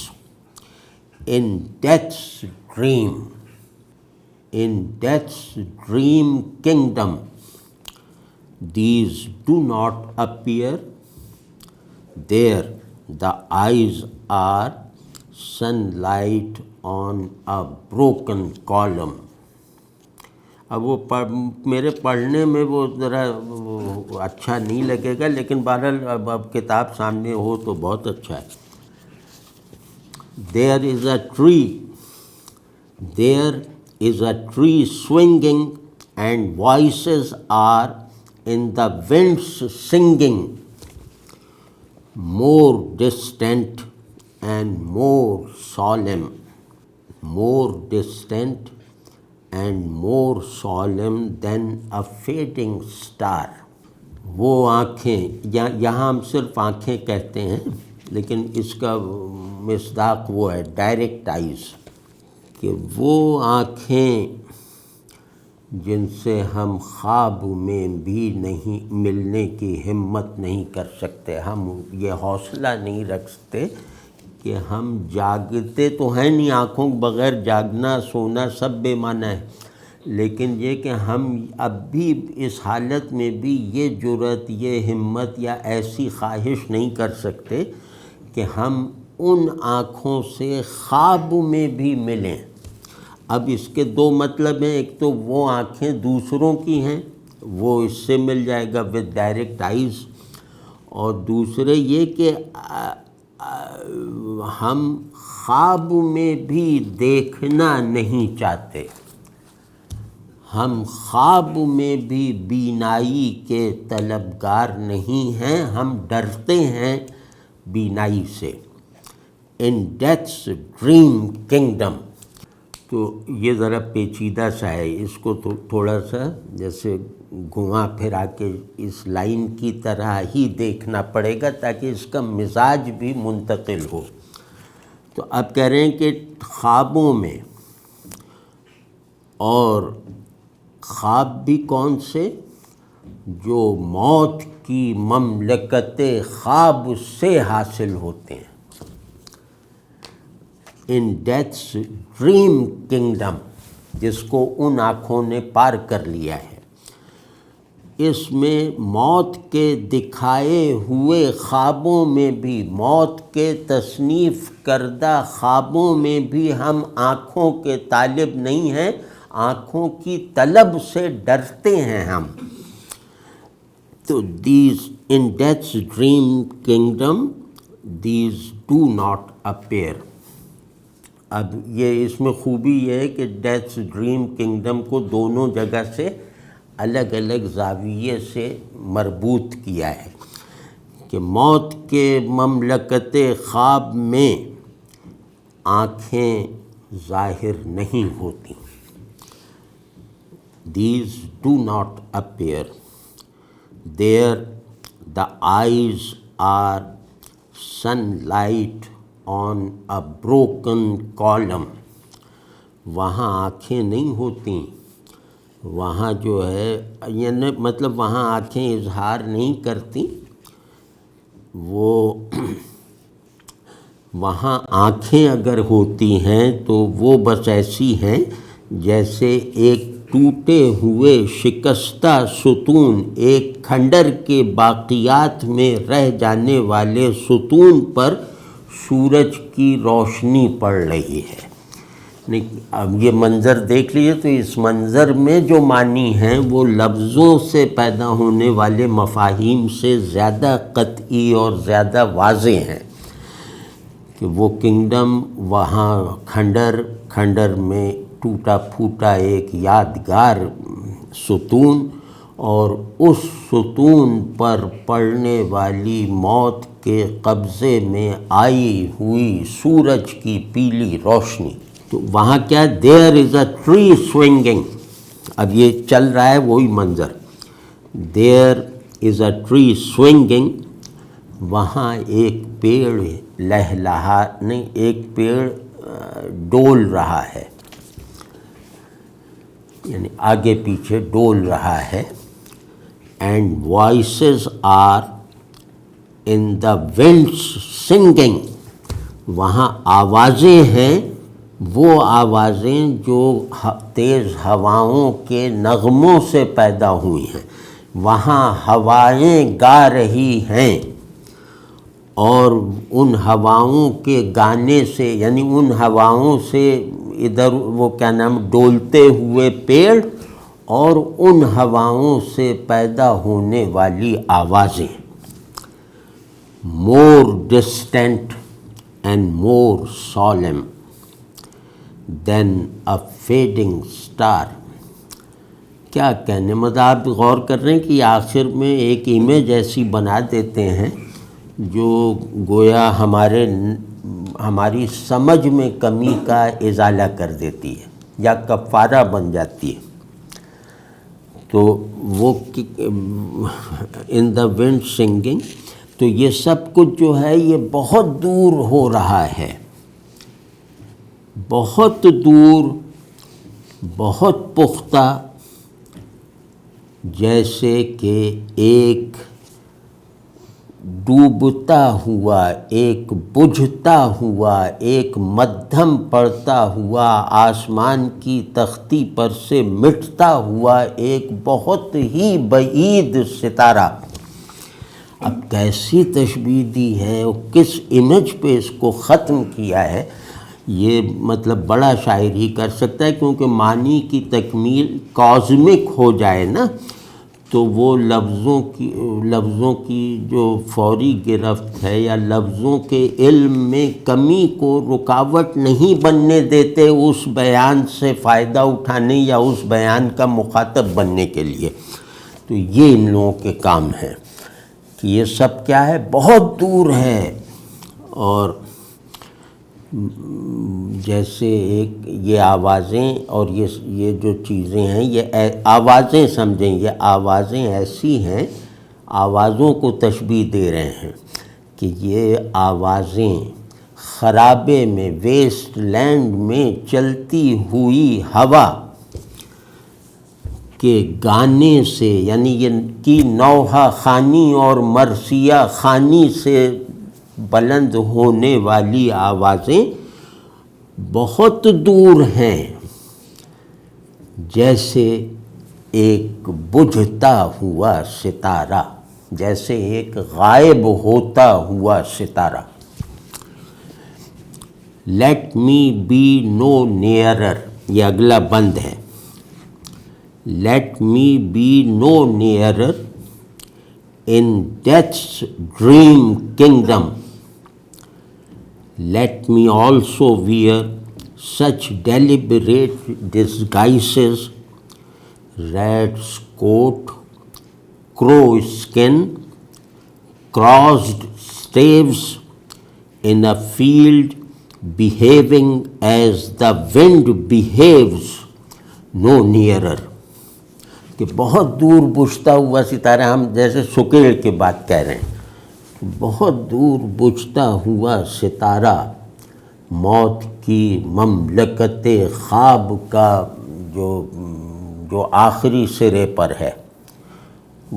in death's dream, in death's dream kingdom, these do not appear there, the eyes are sunlight on a broken column۔ اب وہ میرے پڑھنے میں وہ ذرا اچھا نہیں لگے گا، لیکن بہرحال اب کتاب سامنے ہو تو بہت اچھا ہے۔ There is a tree, there is a tree swinging and voices are in the winds singing, more distant and more solemn, more distant and more solemn than a fading star۔ وہ آنکھیں، یہاں ہم صرف آنکھیں کہتے ہیں لیکن اس کا مصداق وہ ہے ڈائریکٹ آئیز، کہ وہ آنکھیں جن سے ہم خواب میں بھی نہیں ملنے کی ہمت نہیں کر سکتے، ہم یہ حوصلہ نہیں رکھ سکتے کہ ہم جاگتے تو ہیں نہیں، آنکھوں کے بغیر جاگنا سونا سب بے معنی ہے، لیکن یہ کہ ہم اب بھی اس حالت میں بھی یہ جرأت، یہ ہمت یا ایسی خواہش نہیں کر سکتے کہ ہم ان آنکھوں سے خواب میں بھی ملیں۔ اب اس کے دو مطلب ہیں، ایک تو وہ آنکھیں دوسروں کی ہیں، وہ اس سے مل جائے گا ود ڈائریکٹ آئیز، اور دوسرے یہ کہ ہم خواب میں بھی دیکھنا نہیں چاہتے، ہم خواب میں بھی بینائی کے طلبگار نہیں ہیں، ہم ڈرتے ہیں بینائی سے۔ ان ڈیتھس ڈریم کنگڈم، تو یہ ذرا پیچیدہ سا ہے، اس کو تو تھوڑا سا جیسے گھما پھرا کے اس لائن کی طرح ہی دیکھنا پڑے گا تاکہ اس کا مزاج بھی منتقل ہو۔ تو اب کہہ رہے ہیں کہ خوابوں میں، اور خواب بھی کون سے؟ جو موت کی مملکت خواب سے حاصل ہوتے ہیں۔ ان ڈیتھس ڈریم کنگڈم، جس کو ان آنکھوں نے پار کر لیا ہے۔ اس میں موت کے دکھائے ہوئے خوابوں میں بھی، موت کے تصنیف کردہ خوابوں میں بھی ہم آنکھوں کے طالب نہیں ہیں، آنکھوں کی طلب سے ڈرتے ہیں ہم۔ تو these in death's dream kingdom these do not appear. اب یہ اس میں خوبی یہ ہے کہ ڈیتھس ڈریم کنگڈم کو دونوں جگہ سے الگ الگ زاویے سے مربوط کیا ہے کہ موت کے مملکت خواب میں آنکھیں ظاہر نہیں ہوتی۔ These do not appear. There the eyes are sunlight on a broken column. وہاں آنکھیں نہیں ہوتیں، وہاں جو ہے یعنی مطلب وہاں آنکھیں اظہار نہیں کرتی، وہ وہاں آنکھیں اگر ہوتی ہیں تو وہ بس ایسی ہیں جیسے ایک ٹوٹے ہوئے شکستہ ستون، ایک کھنڈر کے باقیات میں رہ جانے والے ستون پر سورج کی روشنی پڑ رہی ہے۔ اب یہ منظر دیکھ لیجیے تو اس منظر میں جو معنی ہیں وہ لفظوں سے پیدا ہونے والے مفاہیم سے زیادہ قطعی اور زیادہ واضح ہیں کہ وہ کنگڈم وہاں کھنڈر میں ٹوٹا پھوٹا ایک یادگار ستون، اور اس ستون پر پڑنے والی موت کے قبضے میں آئی ہوئی سورج کی پیلی روشنی۔ تو وہاں کیا دیر از اے ٹری سوئنگنگ، اب یہ چل رہا ہے وہی منظر، دیر از اے ٹری سوئنگنگ، وہاں ایک پیڑ لہلہا نہیں، ایک پیڑ ڈول رہا ہے، یعنی آگے پیچھے ڈول رہا ہے۔ And voices are in the winds singing, وہاں آوازیں ہیں، وہ آوازیں جو تیز ہواؤں کے نغموں سے پیدا ہوئی ہیں، وہاں ہوائیں گا رہی ہیں، اور ان ہواؤں کے گانے سے یعنی ان ہواؤں سے ادھر وہ کیا نام ڈولتے ہوئے پیڑ اور ان ہواؤں سے پیدا ہونے والی آوازیں، more distant and more solemn than a fading star. کیا کہنے، مطلب آپ غور کر رہے ہیں کہ آخر میں ایک امیج ایسی بنا دیتے ہیں جو گویا ہماری سمجھ میں کمی کا ازالہ کر دیتی ہے یا کفارہ بن جاتی ہے۔ تو وہ ان دا ونڈ سنگنگ، تو یہ سب کچھ جو ہے یہ بہت دور ہو رہا ہے، بہت دور، بہت پختہ، جیسے کہ ایک ڈوبتا ہوا، ایک بجھتا ہوا، ایک مدھم پڑتا ہوا، آسمان کی تختی پر سے مٹتا ہوا ایک بہت ہی بعید ستارہ۔ اب کیسی تشبیہ دی ہے اور کس امیج پہ اس کو ختم کیا ہے، یہ مطلب بڑا شاعر ہی کر سکتا ہے، کیونکہ معنی کی تکمیل کازمک ہو جائے نا تو وہ لفظوں کی جو فوری گرفت ہے یا لفظوں کے علم میں کمی کو رکاوٹ نہیں بننے دیتے اس بیان سے فائدہ اٹھانے یا اس بیان کا مخاطب بننے کے لیے۔ تو یہ ان لوگوں کے کام ہے کہ یہ سب کیا ہے، بہت دور ہے، اور جیسے ایک یہ آوازیں اور یہ جو چیزیں ہیں، یہ آوازیں سمجھیں، یہ آوازیں ایسی ہیں، آوازوں کو تشبیہ دے رہے ہیں کہ یہ آوازیں خرابے میں، ویسٹ لینڈ میں چلتی ہوئی ہوا کے گانے سے، یعنی یہ کی نوحہ خوانی اور مرثیہ خوانی سے بلند ہونے والی آوازیں بہت دور ہیں، جیسے ایک بجھتا ہوا ستارہ، جیسے ایک غائب ہوتا ہوا ستارہ. Let me be no nearer, یہ اگلا بند ہے. Let me be no nearer in death's dream kingdom. Let me also wear such deliberate disguises, rat's coat, crow skin, crossed staves, in a field behaving as the wind behaves, no nearer. کہ بہت دور بجھتا ہوا ستارہ، ہم جیسے سکیڑ کی بات کہہ رہے ہیں، بہت دور بجھتا ہوا ستارہ موت کی مملکت خواب کا جو آخری سرے پر ہے،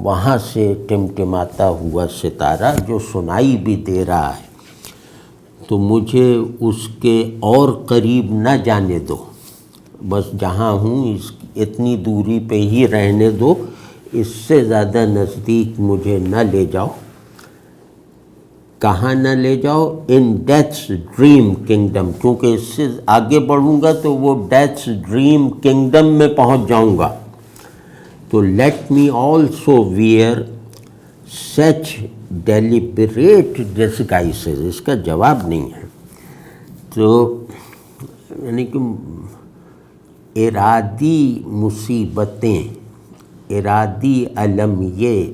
وہاں سے ٹمٹماتا ہوا ستارہ جو سنائی بھی دے رہا ہے. تو مجھے اس کے اور قریب نہ جانے دو، بس جہاں ہوں اتنی دوری پہ ہی رہنے دو، اس سے زیادہ نزدیک مجھے نہ لے جاؤ. کہاں نہ لے جاؤ؟ ان ڈیتھس ڈریم کنگڈم، کیونکہ اس سے آگے بڑھوں گا تو وہ ڈیتھس ڈریم کنگڈم میں پہنچ جاؤں گا. تو let me also wear such deliberate disguises, اس کا جواب نہیں ہے. تو یعنی کہ ارادی مصیبتیں، ارادی علم، یہ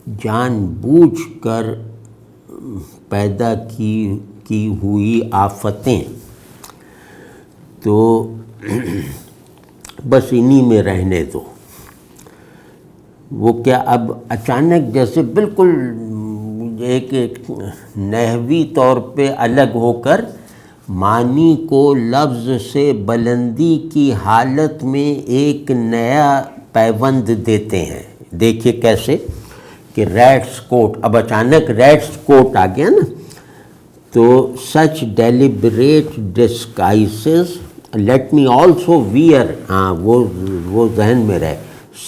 جان بوجھ کر پیدا کی ہوئی آفتیں، تو بس انہی میں رہنے دو. وہ کیا اب اچانک جیسے بالکل ایک نحوی طور پہ الگ ہو کر معنی کو لفظ سے بلندی کی حالت میں ایک نیا پیوند دیتے ہیں. دیکھیے کیسے کہ ریٹس کوٹ، اب اچانک ریٹس کوٹ آ گیا نا. تو such deliberate disguises, let me also wear, ہاں وہ ذہن میں رہے،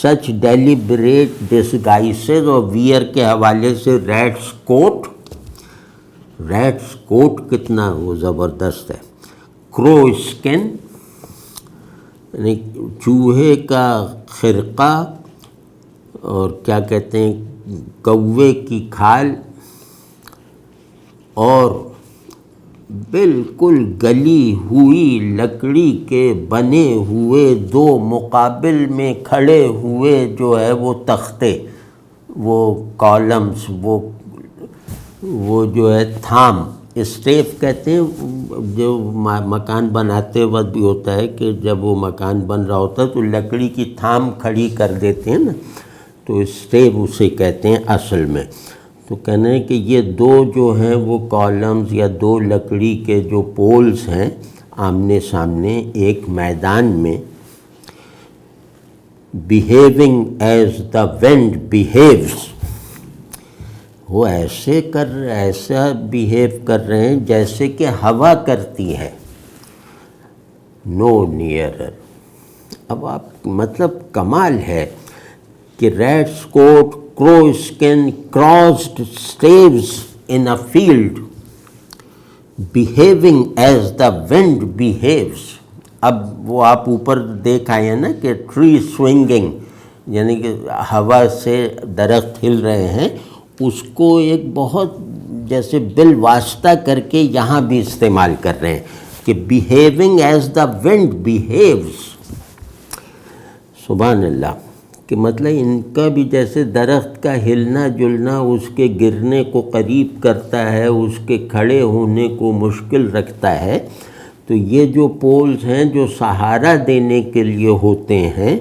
سچ ڈیلیبریٹ ڈسگائسز، اور ویئر کے حوالے سے ریٹس کوٹ. ریٹس کوٹ کتنا وہ زبردست ہے. کرو اسکن، یعنی چوہے کا خرقہ، اور کیا کہتے ہیں کوے کی کھال، اور بالکل گلی ہوئی لکڑی کے بنے ہوئے دو مقابل میں کھڑے ہوئے جو ہے وہ تختے، وہ کالمز، وہ جو ہے تھام، اسٹیپ کہتے ہیں. جو مکان بناتے وقت بھی ہوتا ہے کہ جب وہ مکان بن رہا ہوتا ہے تو لکڑی کی تھام کھڑی کر دیتے ہیں نا، تو اسٹیپ اسے کہتے ہیں اصل میں. تو کہنا ہے کہ یہ دو جو ہیں وہ کالمز یا دو لکڑی کے جو پولز ہیں آمنے سامنے ایک میدان میں، بیہیونگ ایز دا ونڈ بیہیوز، وہ ایسا بیہیو کر رہے ہیں جیسے کہ ہوا کرتی ہے. No nearer. اب آپ مطلب کمال ہے کہ rat's coat, crow skin, crossed staves in a field behaving as the wind behaves. اب وہ آپ اوپر دیکھ آئے ہیں نا کہ ٹری سوئنگنگ، یعنی کہ ہوا سے درخت ہل رہے ہیں، اس کو ایک بہت جیسے بالواسطہ کر کے یہاں بھی استعمال کر رہے ہیں کہ بیہیونگ ایز دا ونڈ بیہیوز. سبحان اللہ. کہ مطلب ان کا بھی جیسے درخت کا ہلنا جلنا اس کے گرنے کو قریب کرتا ہے، اس کے کھڑے ہونے کو مشکل رکھتا ہے، تو یہ جو پولز ہیں جو سہارا دینے کے لیے ہوتے ہیں،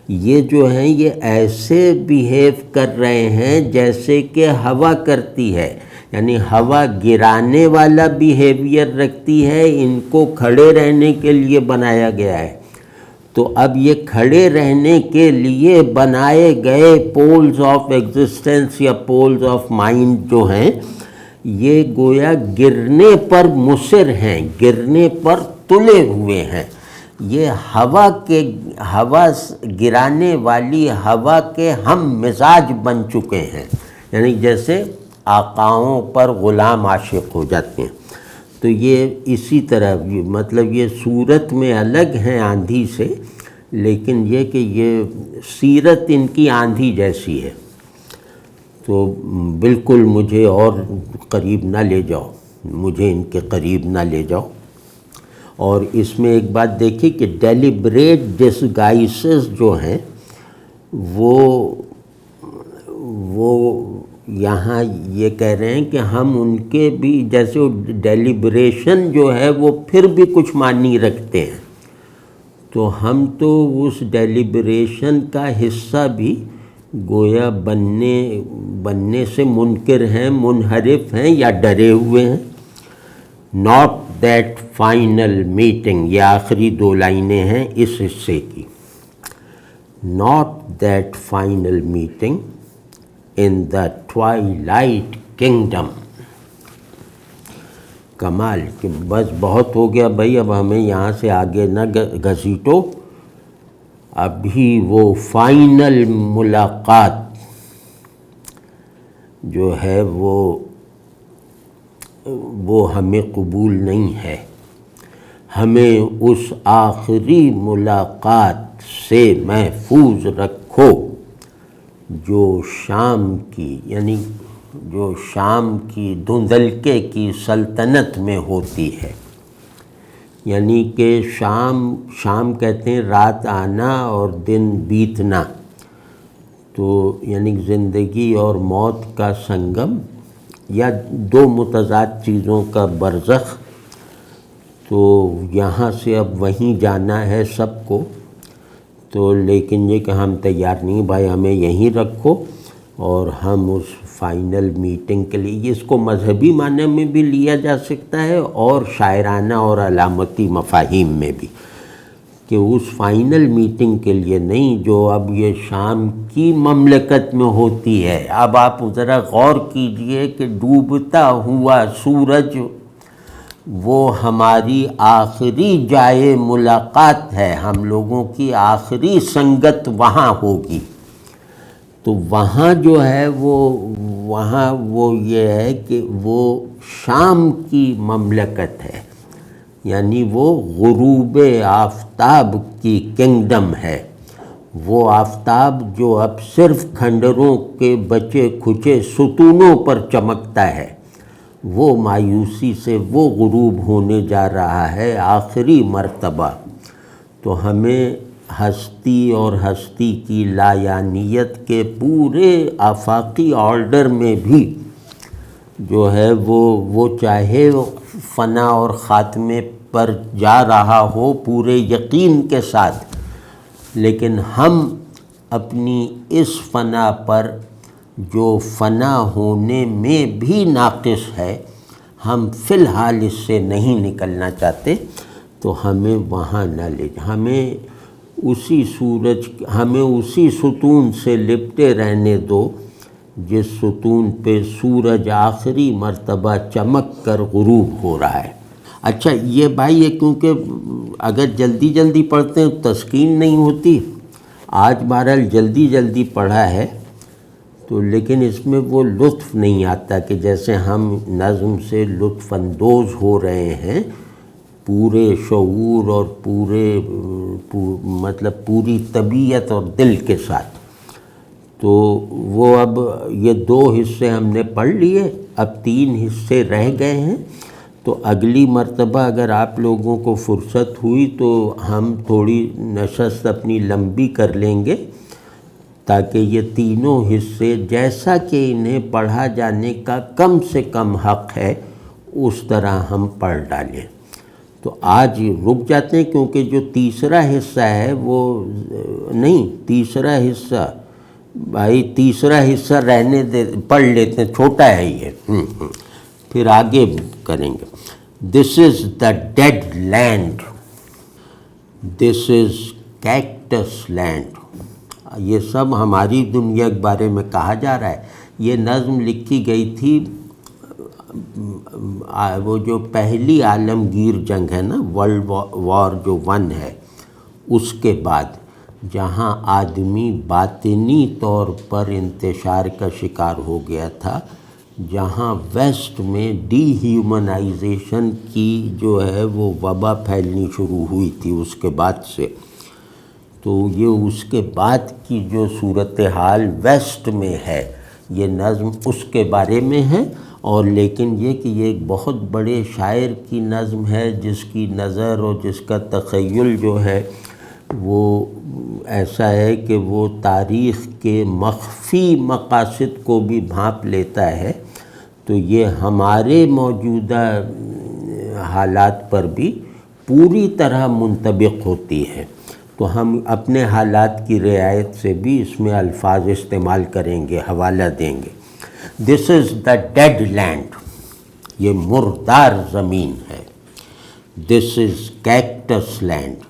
یہ جو ہیں یہ ایسے بیہیو کر رہے ہیں جیسے کہ ہوا کرتی ہے. یعنی ہوا گرانے والا بیہیویئر رکھتی ہے، ان کو کھڑے رہنے کے لیے بنایا گیا ہے. تو اب یہ کھڑے رہنے کے لیے بنائے گئے پولز آف ایگزسٹنس یا پولز آف مائنڈ جو ہیں، یہ گویا گرنے پر مصر ہیں، گرنے پر تلے ہوئے ہیں. یہ ہوا گرانے والی ہوا کے ہم مزاج بن چکے ہیں، یعنی جیسے آقاؤں پر غلام عاشق ہو جاتے ہیں۔ تو یہ اسی طرح مطلب یہ صورت میں الگ ہیں آندھی سے، لیکن یہ کہ یہ سیرت ان کی آندھی جیسی ہے۔ تو بالکل مجھے اور قریب نہ لے جاؤ، مجھے ان کے قریب نہ لے جاؤ۔ اور اس میں ایک بات دیکھیں کہ ڈیلیبریٹ ڈسگائسز جو ہیں وہ یہاں یہ کہہ رہے ہیں کہ ہم ان کے بھی جیسے ڈیلیبریشن جو ہے وہ پھر بھی کچھ معنی رکھتے ہیں، تو ہم تو اس ڈیلیبریشن کا حصہ بھی گویا بننے سے منکر ہیں، منحرف ہیں یا ڈرے ہوئے ہیں۔ ناٹ دیٹ فائنل میٹنگ، یہ آخری 2 لائنیں ہیں اس حصے کی۔ Not that final meeting in the twilight kingdom۔ کمال کہ بس بہت ہو گیا بھائی، اب ہمیں یہاں سے آگے نہ گھسیٹو، ابھی وہ فائنل ملاقات جو ہے وہ ہمیں قبول نہیں ہے۔ ہمیں اس آخری ملاقات سے محفوظ رکھو جو شام کی، یعنی جو شام کی دھندلکے کی سلطنت میں ہوتی ہے۔ یعنی کہ شام کہتے ہیں رات آنا اور دن بیتنا، تو یعنی زندگی اور موت کا سنگم یا 2 متضاد چیزوں کا برزخ۔ تو یہاں سے اب وہیں جانا ہے سب کو، تو لیکن یہ کہ ہم تیار نہیں بھائی، ہمیں یہیں رکھو، اور ہم اس فائنل میٹنگ کے لیے، اس کو مذہبی معنی میں بھی لیا جا سکتا ہے اور شاعرانہ اور علامتی مفاہیم میں بھی، کہ اس فائنل میٹنگ کے لیے نہیں جو اب یہ شام کی مملکت میں ہوتی ہے۔ اب آپ ذرا غور کیجئے کہ ڈوبتا ہوا سورج وہ ہماری آخری جائے ملاقات ہے، ہم لوگوں کی آخری سنگت وہاں ہوگی۔ تو وہاں جو ہے وہاں یہ ہے کہ وہ شام کی مملکت ہے، یعنی وہ غروب آفتاب کی کنگڈم ہے۔ وہ آفتاب جو اب صرف کھنڈروں کے بچے کھچے ستونوں پر چمکتا ہے، وہ مایوسی سے وہ غروب ہونے جا رہا ہے آخری مرتبہ۔ تو ہمیں ہستی اور ہستی کی لایعنیت کے پورے آفاقی آرڈر میں بھی جو ہے وہ چاہے فنا اور خاتمے پر جا رہا ہو پورے یقین کے ساتھ، لیکن ہم اپنی اس فنا پر جو فنا ہونے میں بھی ناقص ہے، ہم فی الحال اس سے نہیں نکلنا چاہتے، تو ہمیں وہاں نہ لے جائیں، ہمیں اسی ستون سے لپٹے رہنے دو جس ستون پہ سورج آخری مرتبہ چمک کر غروب ہو رہا ہے۔ اچھا یہ بھائی یہ کیونکہ اگر جلدی جلدی پڑھتے ہیں تسکین نہیں ہوتی، آج بہرحال جلدی پڑھا ہے تو، لیکن اس میں وہ لطف نہیں آتا کہ جیسے ہم نظم سے لطف اندوز ہو رہے ہیں پورے شعور اور مطلب پوری طبیعت اور دل کے ساتھ۔ تو وہ اب یہ 2 حصے ہم نے پڑھ لیے، اب 3 حصے رہ گئے ہیں، تو اگلی مرتبہ اگر آپ لوگوں کو فرصت ہوئی تو ہم تھوڑی نشست اپنی لمبی کر لیں گے، تاکہ یہ تینوں حصے جیسا کہ انہیں پڑھا جانے کا کم سے کم حق ہے اس طرح ہم پڑھ ڈالیں۔ تو آج رک جاتے ہیں کیونکہ جو تیسرا حصہ ہے وہ نہیں، تیسرا حصہ رہنے دے، پڑھ لیتے ہیں، چھوٹا ہے یہ، پھر آگے کریں گے۔ دس از دا ڈیڈ لینڈ، دس از کیکٹس لینڈ، یہ سب ہماری دنیا کے بارے میں کہا جا رہا ہے۔ یہ نظم لکھی گئی تھی وہ جو پہلی عالمگیر جنگ ہے نا، ورلڈ وار جو 1 ہے، اس کے بعد جہاں آدمی باطنی طور پر انتشار کا شکار ہو گیا تھا، جہاں ویسٹ میں ڈی ہیومنائزیشن کی جو ہے وہ وبا پھیلنی شروع ہوئی تھی اس کے بعد سے، تو یہ اس کے بعد کی جو صورتحال ویسٹ میں ہے، یہ نظم اس کے بارے میں ہے، اور لیکن یہ کہ یہ ایک بہت بڑے شاعر کی نظم ہے جس کی نظر اور جس کا تخیل جو ہے وہ ایسا ہے کہ وہ تاریخ کے مخفی مقاصد کو بھی بھانپ لیتا ہے، تو یہ ہمارے موجودہ حالات پر بھی پوری طرح منطبق ہوتی ہے، تو ہم اپنے حالات کی رعایت سے بھی اس میں الفاظ استعمال کریں گے، حوالہ دیں گے۔ دس از دا ڈیڈ لینڈ، یہ مردار زمین ہے۔ دس از کیکٹس لینڈ،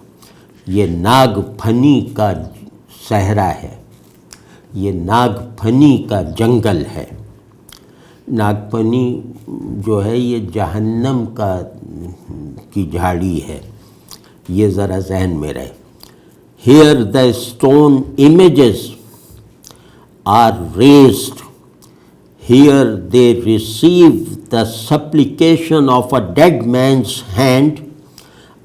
یہ ناگ پھنی کا صحرا ہے، یہ ناگ پھنی کا جنگل ہے۔ ناگ پھنی جو ہے یہ جہنم کی جھاڑی ہے، یہ ذرا ذہن میں رہے۔ Here the stone images are raised, here they receive the supplication of a dead man's hand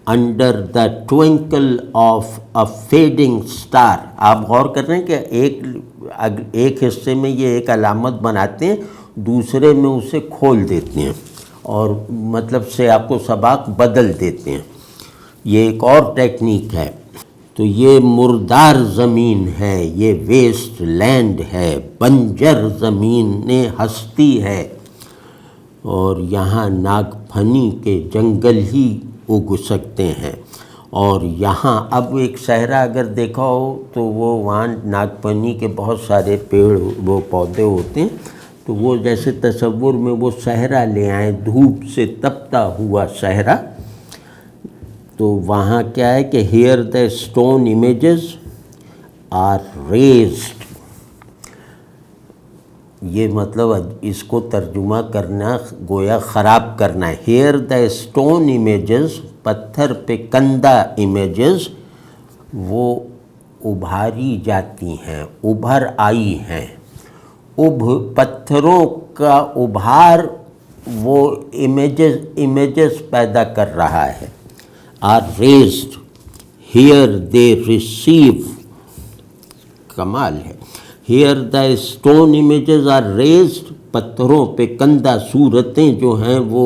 under the twinkle of a fading star۔ آپ غور کر رہے ہیں کہ ایک حصے میں یہ ایک علامت بناتے ہیں، دوسرے میں اسے کھول دیتے ہیں اور مطلب سیاق و سباق بدل دیتے ہیں، یہ ایک اور ٹیکنیک ہے۔ تو یہ مردار زمین ہے، یہ ویسٹ لینڈ ہے، بنجر زمین ہستی ہے، اور یہاں ناگ پھنی کے جنگل ہی اگ سکتے ہیں۔ اور یہاں اب ایک صحرا اگر دیکھا ہو تو وہ وہاں ناگ پھنی کے بہت سارے پیڑ وہ پودے ہوتے ہیں، تو وہ جیسے تصور میں وہ صحرا لے آئیں، دھوپ سے تپتا ہوا صحرا، تو وہاں کیا ہے کہ here the stone images are raised, یہ مطلب اس کو ترجمہ کرنا گویا خراب کرنا ہے۔ ہیئر دا اسٹون امیجز، پتھر پہ کندہ امیجز، وہ ابھاری جاتی ہیں، ابھر آئی ہیں، پتھروں کا ابھار وہ امیجز پیدا کر رہا ہے۔ are raised, here they receive، کمال ہے۔ here the stone images are raised، پتھروں پہ کندہ صورتیں جو ہیں وہ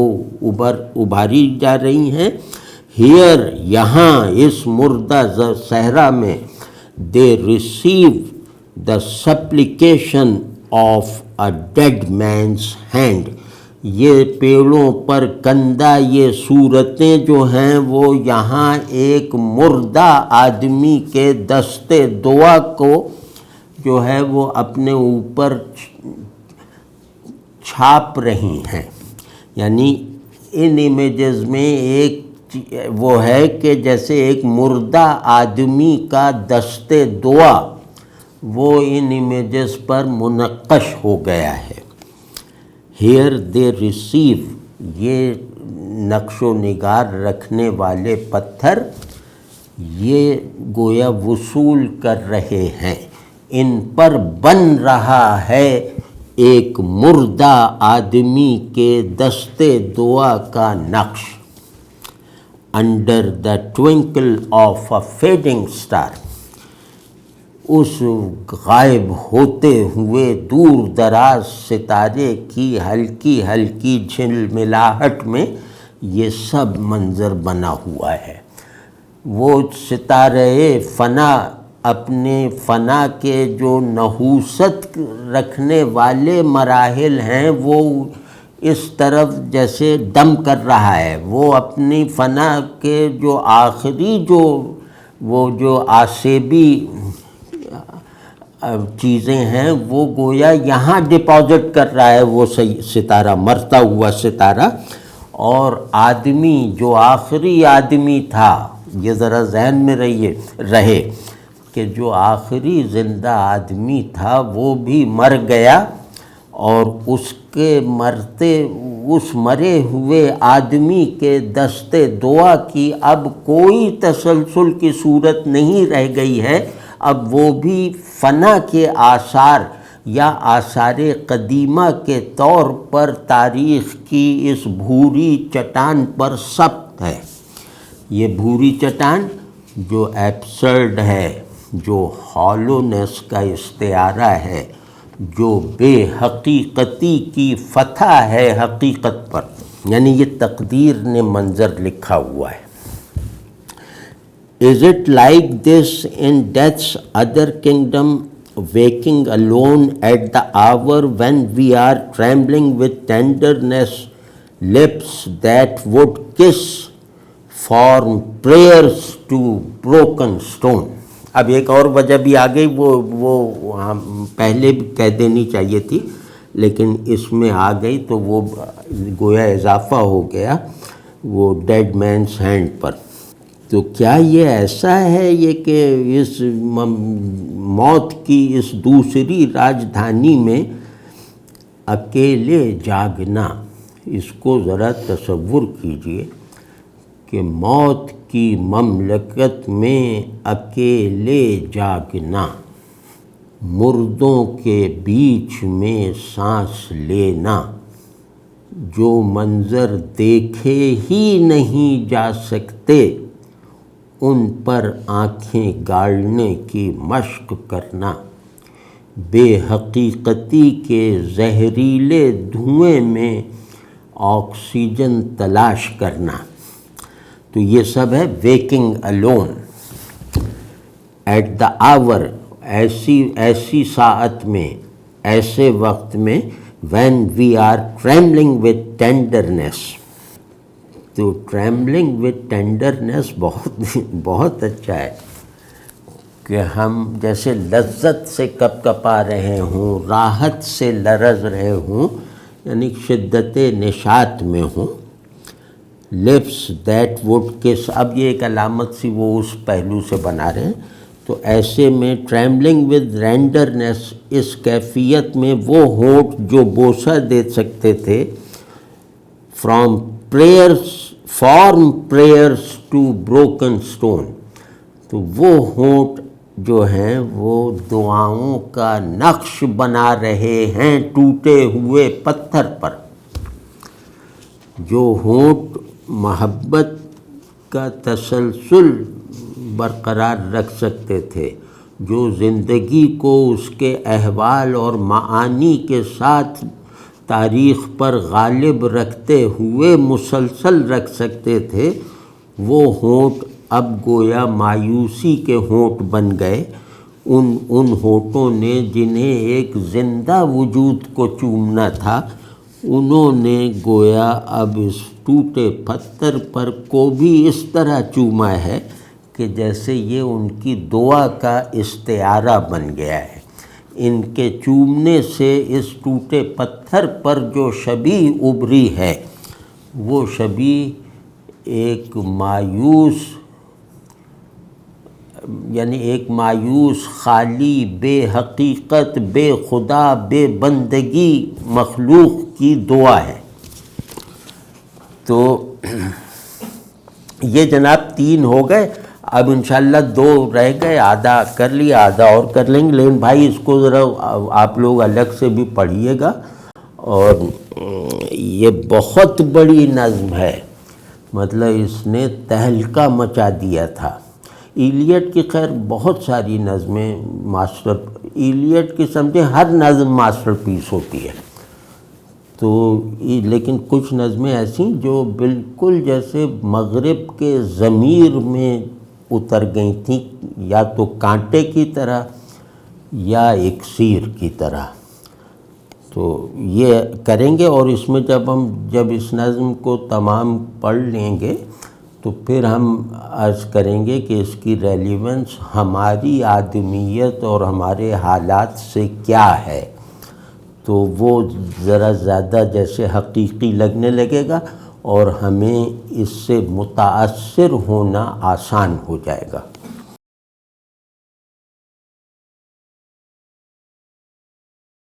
ابھاری جا رہی ہیں۔ here، یہاں اس مردہ صحرا میں، they receive the supplication of a dead man's hand، یہ پیڑوں پر کندہ یہ صورتیں جو ہیں وہ یہاں ایک مردہ آدمی کے دستے دعا کو جو ہے وہ اپنے اوپر چھاپ رہی ہیں۔ یعنی ان امیجز میں ایک وہ ہے کہ جیسے ایک مردہ آدمی کا دستے دعا وہ ان امیجز پر منقش ہو گیا ہے۔ ہیئر دے ریسیو، یہ نقش و نگار رکھنے والے پتھر یہ گویا وصول کر رہے ہیں، ان پر بن رہا ہے ایک مردہ آدمی کے دستے دعا کا نقش۔ Under the twinkle of a fading star, اس غائب ہوتے ہوئے دور دراز ستارے کی ہلکی ہلکی جھلملاہٹ میں یہ سب منظر بنا ہوا ہے۔ وہ ستارے فنا اپنے فنا کے جو نحوست رکھنے والے مراحل ہیں وہ اس طرف جیسے دم کر رہا ہے، وہ اپنی فنا کے جو آخری جو آسیبی چیزیں ہیں وہ گویا یہاں ڈپازٹ کر رہا ہے وہ ستارہ، مرتا ہوا ستارہ۔ اور آدمی جو آخری آدمی تھا، یہ ذرا ذہن میں رہے کہ جو آخری زندہ آدمی تھا وہ بھی مر گیا، اور اس کے مرتے اس مرے ہوئے آدمی کے دستے دعا کی اب کوئی تسلسل کی صورت نہیں رہ گئی ہے، اب وہ بھی فنا کے آثار یا آثار قدیمہ کے طور پر تاریخ کی اس بھوری چٹان پر ثبت ہے۔ یہ بھوری چٹان جو ایبسرڈ ہے، جو ہالونیس کا استعارہ ہے، جو بے حقیقتی کی فتح ہے حقیقت پر، یعنی یہ تقدیر نے منظر لکھا ہوا ہے۔ Is it like this in death's other kingdom, waking alone at the hour when we are trembling with tenderness, lips that would kiss form prayers to broken stone؟ اب ایک اور وجہ بھی آ گئی، وہ ہم پہلے بھی کہہ دینی چاہیے تھی لیکن اس میں آ گئی تو وہ گویا اضافہ ہو گیا وہ ڈیڈ مینس ہینڈ پر۔ تو کیا یہ ایسا ہے یہ کہ اس موت کی اس دوسری راجدھانی میں اکیلے جاگنا، اس کو ذرا تصور کیجئے کہ موت کی مملکت میں اکیلے جاگنا، مردوں کے بیچ میں سانس لینا، جو منظر دیکھے ہی نہیں جا سکتے ان پر آنکھیں گاڑنے کی مشق کرنا، بے حقیقتی کے زہریلے دھوئیں میں آکسیجن تلاش کرنا۔ تو یہ سب ہے ویکنگ الون ایٹ دا آور، ایسی ساعت میں، ایسے وقت میں when we are trembling with tenderness. تو ٹریمبلنگ وتھ ٹینڈرنیس بہت اچھا ہے کہ ہم جیسے لذت سے کپ کپا رہے ہوں، راحت سے لرز رہے ہوں، یعنی شدت نشاط میں ہوں۔ لپس دیٹ وڈ کس، اب یہ ایک علامت سی وہ اس پہلو سے بنا رہے ہیں، تو ایسے میں ٹریمبلنگ ود رینڈرنیس، اس کیفیت میں وہ ہونٹ جو بوسہ دے سکتے تھے، form prayers to broken stone, تو وہ ہونٹ جو ہیں وہ دعاؤں کا نقش بنا رہے ہیں ٹوٹے ہوئے پتھر پر۔ جو ہونٹ محبت کا تسلسل برقرار رکھ سکتے تھے، جو زندگی کو اس کے احوال اور معانی کے ساتھ تاریخ پر غالب رکھتے ہوئے مسلسل رکھ سکتے تھے، وہ ہونٹ اب گویا مایوسی کے ہونٹ بن گئے۔ ان ہونٹوں نے جنہیں ایک زندہ وجود کو چومنا تھا، انہوں نے گویا اب اس ٹوٹے پتھر پر کو بھی اس طرح چوما ہے کہ جیسے یہ ان کی دعا کا استعارہ بن گیا ہے۔ ان کے چومنے سے اس ٹوٹے پتھر پر جو شبیہ ابھری ہے، وہ شبیہ ایک مایوس خالی، بے حقیقت، بے خدا، بے بندگی مخلوق کی دعا ہے۔ تو یہ جناب 3 ہو گئے، اب انشاءاللہ 2 رہ گئے، آدھا کر لیا، آدھا اور کر لیں گے، لیکن بھائی اس کو ذرا آپ لوگ الگ سے بھی پڑھیے گا، اور یہ بہت بڑی نظم ہے، مطلب اس نے تہلکہ مچا دیا تھا۔ ایلیٹ کی خیر بہت ساری نظمیں ایلیٹ کی سمجھے ہر نظم ماسٹر پیس ہوتی ہے، تو لیکن کچھ نظمیں ایسی جو بالکل جیسے مغرب کے ضمیر میں اتر گئی تھیں، یا تو کانٹے کی طرح یا اکسیر کی طرح۔ تو یہ کریں گے، اور اس میں جب اس نظم کو تمام پڑھ لیں گے تو پھر ہم عرض کریں گے کہ اس کی ریلیونس ہماری آدمیت اور ہمارے حالات سے کیا ہے، تو وہ ذرا زیادہ جیسے حقیقی لگنے لگے گا، اور ہمیں اس سے متاثر ہونا آسان ہو جائے گا۔